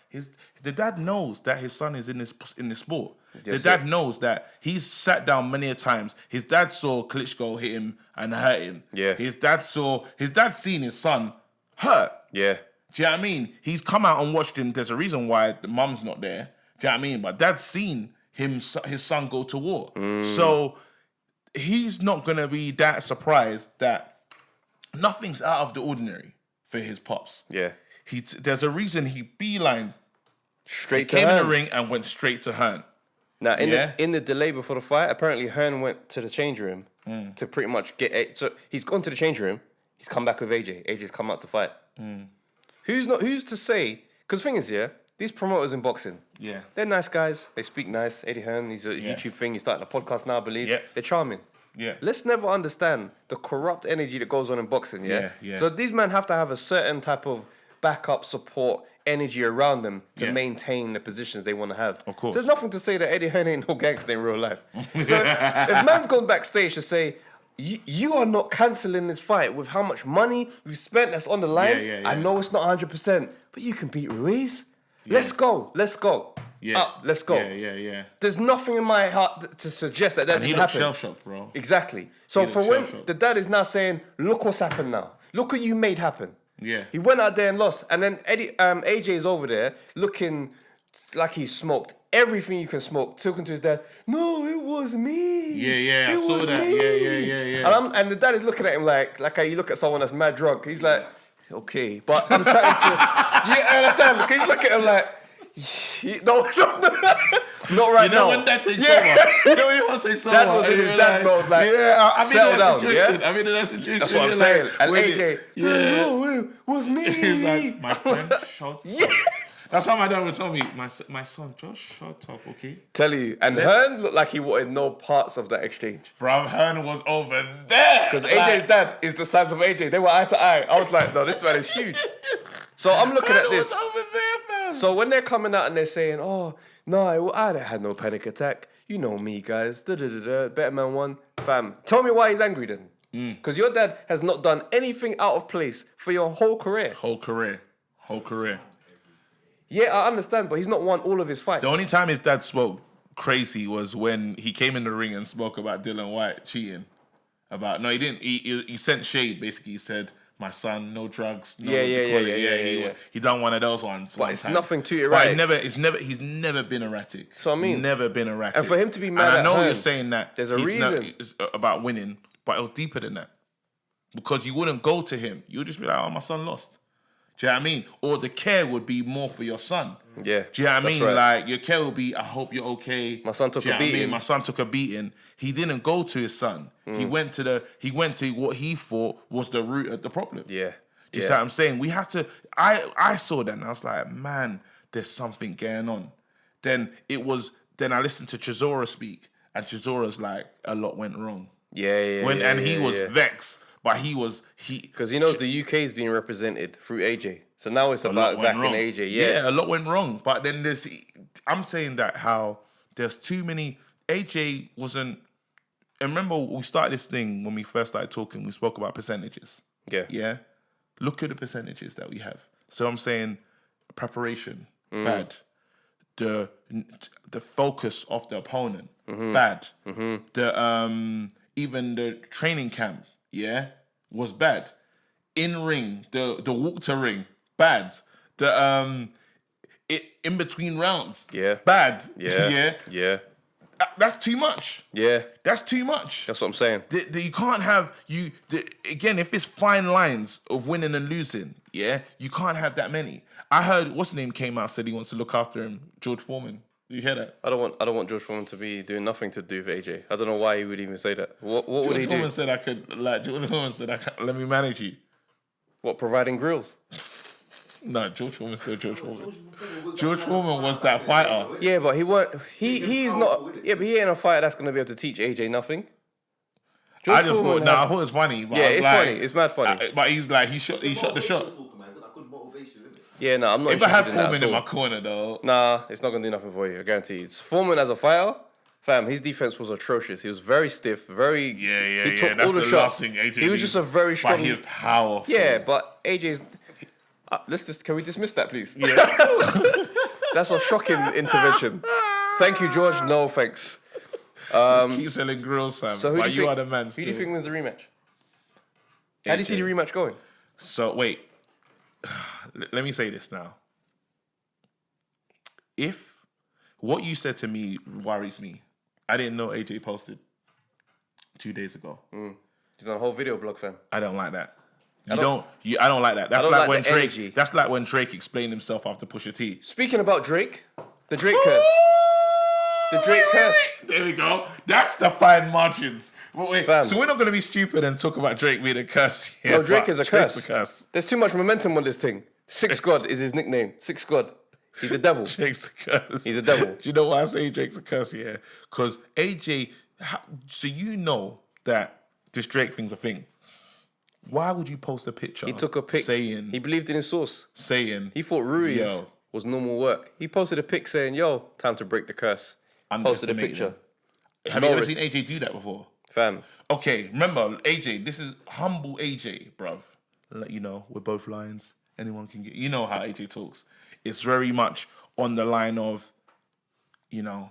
the dad knows that his son is in this sport. The dad knows that he's sat down many a times. His dad saw Klitschko hit him and hurt him. Yeah. His dad seen his son hurt. Yeah. Do you know what I mean? He's come out and watched him. There's a reason why the mum's not there. Do you know what I mean? But dad's seen his son go to war. So he's not going to be that surprised that nothing's out of the ordinary for his pops. Yeah. There's a reason he beelined Straight to came in Hearn. the ring and went straight to Hearn. Now, in the delay before the fight, apparently Hearn went to the change room to pretty much get... So he's gone to the change room. He's come back with AJ. AJ's come out to fight. Who's to say... Because the thing is, these promoters in boxing, they're nice guys. They speak nice. Eddie Hearn, he's a YouTube thing. He's starting a podcast now, I believe. Yeah. They're charming. Yeah. Let's never understand the corrupt energy that goes on in boxing, Yeah. So these men have to have a certain type of backup support energy around them to maintain the positions they want to have. Of course. There's nothing to say that Eddie Hearn ain't no gangster in real life. So if man's gone backstage to say, you are not cancelling this fight with how much money we've spent that's on the line. Yeah. I know it's not 100%, but you can beat Ruiz. Let's go. Yeah. Up, let's go. Yeah. There's nothing in my heart to suggest that And he didn't looked happen. shell-shocked, bro. Exactly. So He for looked when shell-shocked. the dad is now saying, look what's happened now. Look what you made happen. Yeah. He went out there and lost. And then AJ is over there looking like he's smoked everything you can smoke. Talking to his dad, no, it was me. Yeah, I It saw was that. me." Yeah. And the dad is looking at him like how you look at someone that's mad drunk. He's like, okay, but I'm trying to... Do you understand? Because he's looking at him like... No, not right You know now. when that takes over. You know when you want to take over. Dad was in his dad mode, like, I mean, settle down, situation. yeah? I mean, in that situation. That's what I'm you're saying. like, And when AJ, no, it was me. He's like, my friend, shut up. That's how my dad would tell me, my son, just shut up, okay? Tell you. And Hearn looked like he wanted no parts of that exchange. Bro, Hearn was over there. Because AJ's dad is the size of AJ. They were eye to eye. I was like, no, this man is huge. So I'm looking at Hearn this. was over there, fam. So when they're coming out and they're saying, oh, no, I had no panic attack. You know me, guys. Better man won. Fam, tell me why he's angry then. Because your dad has not done anything out of place for your whole career. Whole career. Yeah, I understand, but he's not won all of his fights. The only time his dad spoke crazy was when he came in the ring and spoke about Dylan White cheating. He didn't. He sent shade, basically. He said, my son, no drugs, no Yeah. He done one of those ones. But it's nothing too But erratic. he's never been erratic. So I mean, never been erratic. and for him to be mad and I at know Hearn, you're saying that there's a he's reason. it's about winning, but it was deeper than that. Because you wouldn't go to him. You would just be like, oh, my son lost. Do you know what I mean? Or the care would be more for your son. Yeah. Do you know what I mean? right. Like, your care would be, I hope you're okay. My son took Do you a know what I mean? beating. My son took a beating. He didn't go to his son. He went to what he thought was the root of the problem. Yeah. Do you see what I'm saying? We have to... I saw that and I was like, man, there's something going on. Then I listened to Chisora speak and Chisora's like, a lot went wrong. Yeah. He was vexed, but Because he knows the UK is being represented through AJ. So now it's a about lot went backing wrong. AJ. Yeah. A lot went wrong. But then I'm saying that how there's too many... AJ wasn't... And remember, we started this thing when we first started talking, we spoke about percentages. Yeah? Look at the percentages that we have. So I'm saying preparation, bad. The focus of the opponent, bad. The even the training camp, was bad. In ring, the walk to ring, bad. The in between rounds, bad. Yeah. That's too much. Yeah. That's too much. That's what I'm saying. You can't have again. If it's fine lines of winning and losing, you can't have that many. I heard what's his name came out said he wants to look after him, George Foreman. Did you hear that? I don't want George Foreman to be doing nothing to do with AJ. I don't know why he would even say that. What would he do? George Foreman said I could let me manage you. What, providing grills? No, George Foreman still George Foreman. George Foreman was that fighter. Yeah, but he's not. Yeah, but he ain't a fighter that's gonna be able to teach AJ nothing. I just thought, I thought it was funny. But Yeah, I was it's like, funny. It's mad funny. But he's like, he shot the shot. Yeah, no, I'm not. If I had interested in that Foreman at in all. my corner, though, Nah, it's not gonna do nothing for you. I guarantee you. Foreman as a fighter, fam, his defense was atrocious. He was very stiff, very. He took that's all the the shots. last thing AJ He was just a needs. very strong. But he was powerful. Yeah, but AJ's. Can we dismiss that, please? Yeah. That's a shocking intervention. Thank you, George. No, thanks. Just keep selling grills, Sam. So But you are the man. Who Still. do you think wins the rematch? How do you see the rematch going? So wait, let me say this now. If what you said to me worries me, I didn't know AJ posted 2 days ago. He's on a whole video blog, fam. I don't like that. I don't- don't like that. That's don't like like when the Drake. energy. That's like when Drake explained himself after Pusha T. Speaking about Drake, the Drake curse. The Drake curse. There we go. That's the fine margins. Wait, Fam. so we're not going to be stupid and talk about Drake being a curse. No, Drake but is a Drake's curse. There's too much momentum on this thing. Six God is his nickname. Six God. He's the devil. Drake's a curse. He's a devil. Do you know why I say Drake's a curse here? Because AJ, so you know that this Drake thing's a thing. Why would you post a picture? He took a pic. saying He believed in his source. He He thought Ruiz Yo. was normal work. He posted a pic saying, "Yo, time to break the curse." Posted a picture. Have you ever Norris. seen AJ do that before? Fam, Okay, remember AJ. This is humble AJ, bruv. Let you know we're both lions. Anyone can get. You know how AJ talks. It's very much on the line of, you know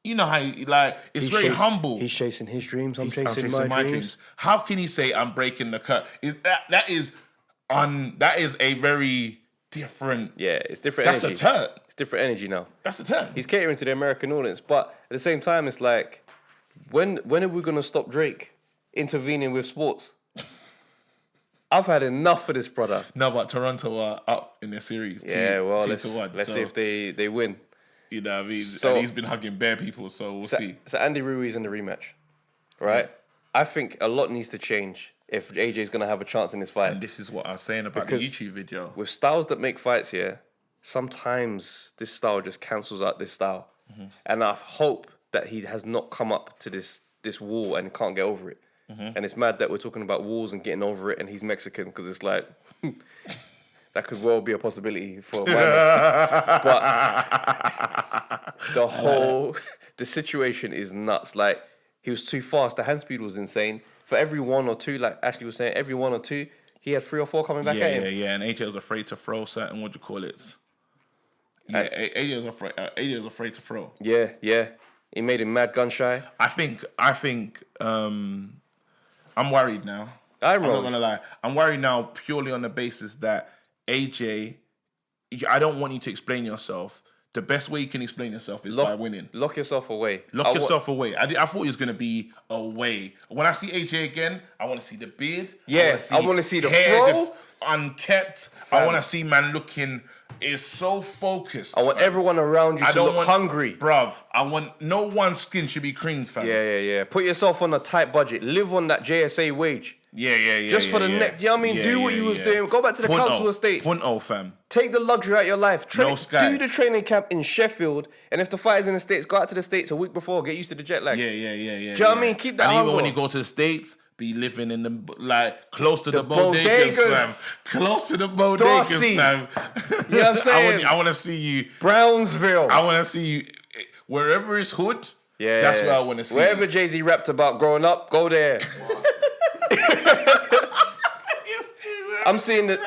how like it's very humble. He's chasing his dreams. I'm I'm chasing my dreams. How can he say I'm breaking the cut? That is a very different. Yeah, it's different That's energy. a turn. It's different energy now. That's a turn. He's catering to the American audience, but at the same time, it's like, when are we gonna stop Drake intervening with sports? I've had enough of this, brother. No, but Toronto are up in their series. Yeah, well, 2-1. let's see if they win. You know what I mean? So- And he's been hugging bare people, so we'll see. So Andy Ruiz in the rematch, right? I think a lot needs to change if AJ's gonna have a chance in this fight. And this is what I was saying about Because the YouTube video. With styles that make fights here, sometimes this style just cancels out this style. And I hope that he has not come up to this wall and can't get over it. And it's mad that we're talking about walls and getting over it and he's Mexican, because it's like, that could well be a possibility for my man. But the situation is nuts. Like, he was too fast. The hand speed was insane. For every one or two, like Ashley was saying, every 1 or 2, he had 3 or 4 coming back at him. Yeah. And AJ was afraid to throw certain, what do you call it? Yeah, AJ was afraid to throw. Yeah. He made him mad gun shy. I think I'm worried now. I'm not wrong. gonna lie. I'm worried now purely on the basis that AJ, I don't want you to explain yourself. The best way you can explain yourself is by winning. Lock yourself away. Lock yourself away. I thought he was going to be away. When I see AJ again, I want to see the beard. Yeah, I wanna see the hair fro. just unkept. I want to see man looking is so focused. I want everyone around you to look hungry. Bruv, no one's skin should be creamed, fam. Yeah. Put yourself on a tight budget. Live on that JSA wage. Yeah. Just for the next, you know what I mean? Do what you was doing. Go back to the council estate. Punto, fam. Take the luxury out of your life. No sky. Do the training camp in Sheffield. And if the fight is in the States, go out to the States a week before. Get used to the jet lag. Yeah. Do you know what I mean? Keep that And even hunger. when you go to the States, be living in the, close to the bodegas. bodegas, fam. Close to the bodegas, Darcy. fam. You know what I'm saying? I want to see you. Brownsville. I want to see you. Wherever it's hood, Yeah. that's where I want to see Wherever you. Jay-Z rapped about growing up, go there. I'm seeing the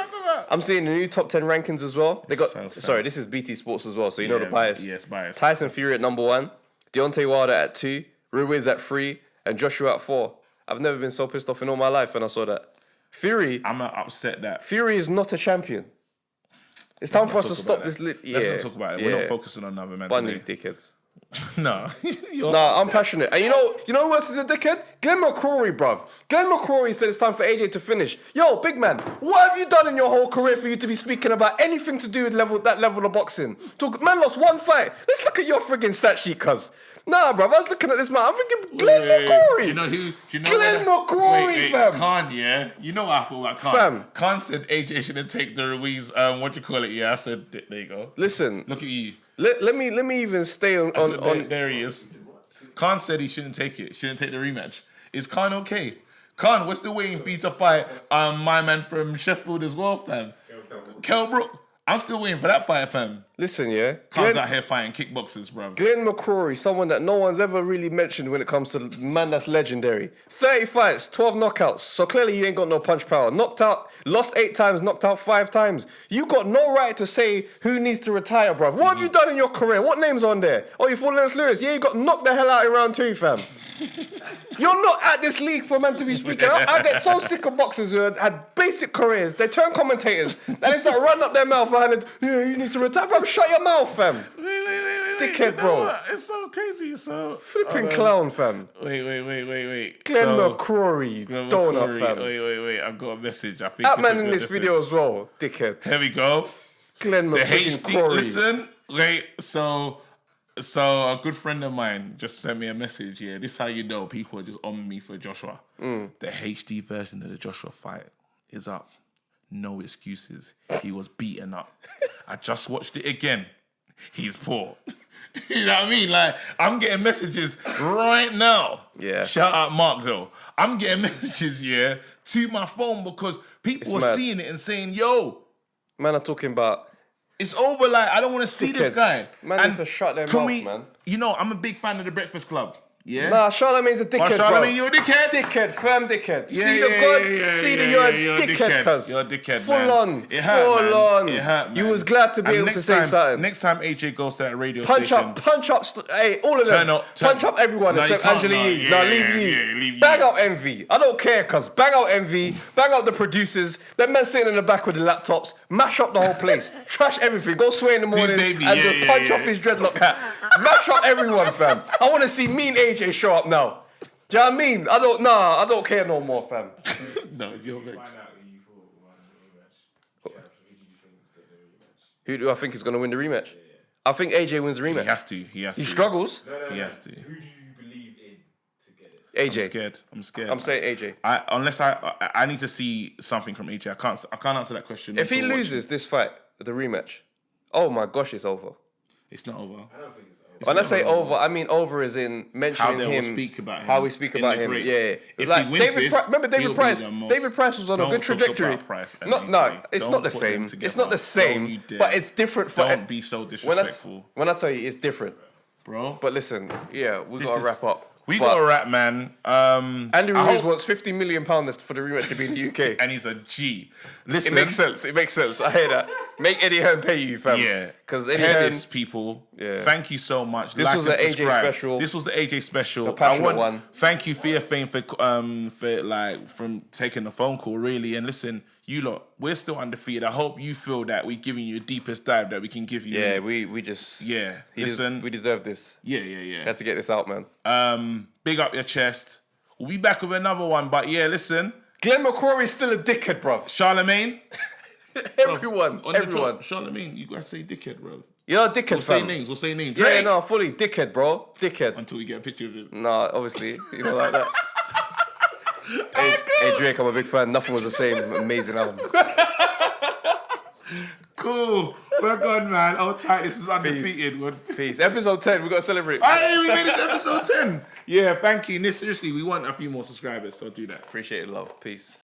new top 10 rankings as well. They got So sad. sorry, this is BT Sports as well, so you know the bias. Yes, bias. Tyson Fury at number 1, Deontay Wilder at 2, Ruiz at 3, and Joshua at 4. I've never been so pissed off in all my life when I saw that. Fury I'm upset that. Fury is not a champion. It's time for us to stop this. Let's not talk about it. We're not focusing on another man Bunny's today. dickheads. No. Nah, I'm passionate. And you know who else is a dickhead? Glenn Mcrory, bruv. Glenn Mcrory said it's time for AJ to finish. Yo, big man, what have you done in your whole career for you to be speaking about anything to do with that level of boxing? Man lost 1 fight. Let's look at your friggin' stat sheet, cuz. Nah, bro. I was looking at this man. I'm thinking Glenn McCrory. Do you know who? Do you know Glenn McCrory, fam. Khan, yeah. You know what I thought about Khan. Fam. Khan said AJ shouldn't take the Ruiz. What you call it? Yeah, I said there you go. Listen, Look at you. let me even stay on There he is. Khan said he shouldn't take it. Shouldn't take the rematch. Is Khan okay? Khan, we're still waiting for you to fight my man from Sheffield as well, fam. Kell Brook. I'm still waiting for that fight, fam. Listen, yeah. Khan's out here fighting kickboxers, bro. Glenn McCrory, someone that no one's ever really mentioned when it comes to man that's legendary. 30 fights, 12 knockouts. So clearly you ain't got no punch power. Knocked out, lost 8 times, knocked out 5 times. You got no right to say who needs to retire, bruv. What have you done in your career? What name's on there? Oh, you fought Lennox Lewis. Yeah, you got knocked the hell out in round 2, fam. You're not at this league for man to be speaking. I get so sick of boxers who had basic careers. They turn commentators and they start running up their mouth behind it. Yeah, he needs to retire. Bro, shut your mouth, fam. Wait. Dickhead, bro. It's so crazy. So Flipping clown, fam. Wait. Glenn So, McCrory, Glenn donut, McCrory. fam. Wait. I've got a message. I think That it's man a in good this message. video as well, dickhead. Here we go. Glenn The McCrory. HD. Listen. Wait. So a good friend of mine just sent me a message. Yeah, this is how you know people are just on me for Joshua. The HD version of the Joshua fight is up. No excuses. He was beaten up. I just watched it again. He's poor. You know what I mean? Like, I'm getting messages right now. Yeah. Shout out Mark, though. I'm getting messages, yeah, to my phone because people are mad. seeing it and saying, yo, Man are talking about it's over. Like, I don't want to see this dickheads. guy. Man And need to shut their can mouth, man. You know, I'm a big fan of the Breakfast Club. Yeah. Nah, Charlemagne's a dickhead, Charlemagne, bro. you're a dickhead. Dickhead, firm dickhead. Yeah, See yeah, the God, yeah, see that yeah, you're yeah, a dickhead, cuz. You're a dickhead, full man. on, It hurt, full man. on. It hurt, man. You was glad to be And able to say something. Next time AJ goes to that radio Punch station, up, hey, all of them. Punch up everyone No, you except can't, Angela no, Yee. yeah, No, leave yeah, Yee. yeah, leave Yee. Bang out Envy. I don't care, cuz. Bang out Envy. Bang out the producers. Them men sitting in the back with the laptops. Mash up the whole place. Trash everything. Go sway in the morning baby, and yeah, just yeah, punch yeah. off his dreadlock hat. Mash up everyone, fam. I want to see me and AJ show up now. Do you know what I mean? I don't care no more, fam. no, you're Find vexed. out who you thought won the rematch. Yeah, who do you think is getting the rematch? Who do I think is going to win the rematch? I think AJ wins the rematch. He has to. He struggles. No. He has to. Who do you believe in to get it? AJ. I'm scared. I'm saying AJ. Unless I need to see something from AJ. I can't answer that question. If he until loses this fight, the rematch, oh my gosh, it's over. it's not over. I don't think it's over. When I say over, I mean over as in How mentioning they will him, speak about him. how we speak in about the him. grades. Yeah, If like he wins David. this, Remember David he'll be Price? the most- David Price was on a Don't good talk trajectory. about Price and No, AJ. it's Don't not the put them same. together. It's not the Don't same, you dare. but it's different for. Don't be so when disrespectful, I tell you, it's different. bro. But listen, yeah, we This gotta is- wrap up. We But got a rap, man. Andy I Ruiz hope- wants £50 million for the rematch to be in the UK. and he's a G. It Listen, makes sense. It makes sense. I hear that. Make Eddie Hearn pay you, fam. Yeah, Because Eddie hear Hearn. this, people. Yeah. Thank you so much. This Like was and an AJ subscribe. special. This was the AJ special. It's a passionate one. Thank you, Theophane, for from taking the phone call, really. And listen, you lot, we're still undefeated. I hope you feel that we're giving you the deepest dive that we can give you. Yeah, we just. Yeah. we deserve this. Yeah. Had to get this out, man. Big up your chest. We'll be back with another one. But yeah, listen, Glenn McCrory's still a dickhead, bruv. Charlemagne. Everyone. Charlemagne, you gotta say dickhead, bro. You're a dickhead, We'll say fam. names. We'll say names. Yeah, Drake. no, fully. Dickhead, bro. Dickhead. Until we get a picture of him. Nah, obviously. You know, like that. Hey, Drake, I'm a big fan. Nothing was the same. Amazing album. Cool. Well done, man. Oh, tight. This is undefeated. Peace. Episode 10, we got to celebrate. Hey, we made it to episode 10. Yeah, thank you. Seriously, we want a few more subscribers, so do that. Appreciate it, love. Peace.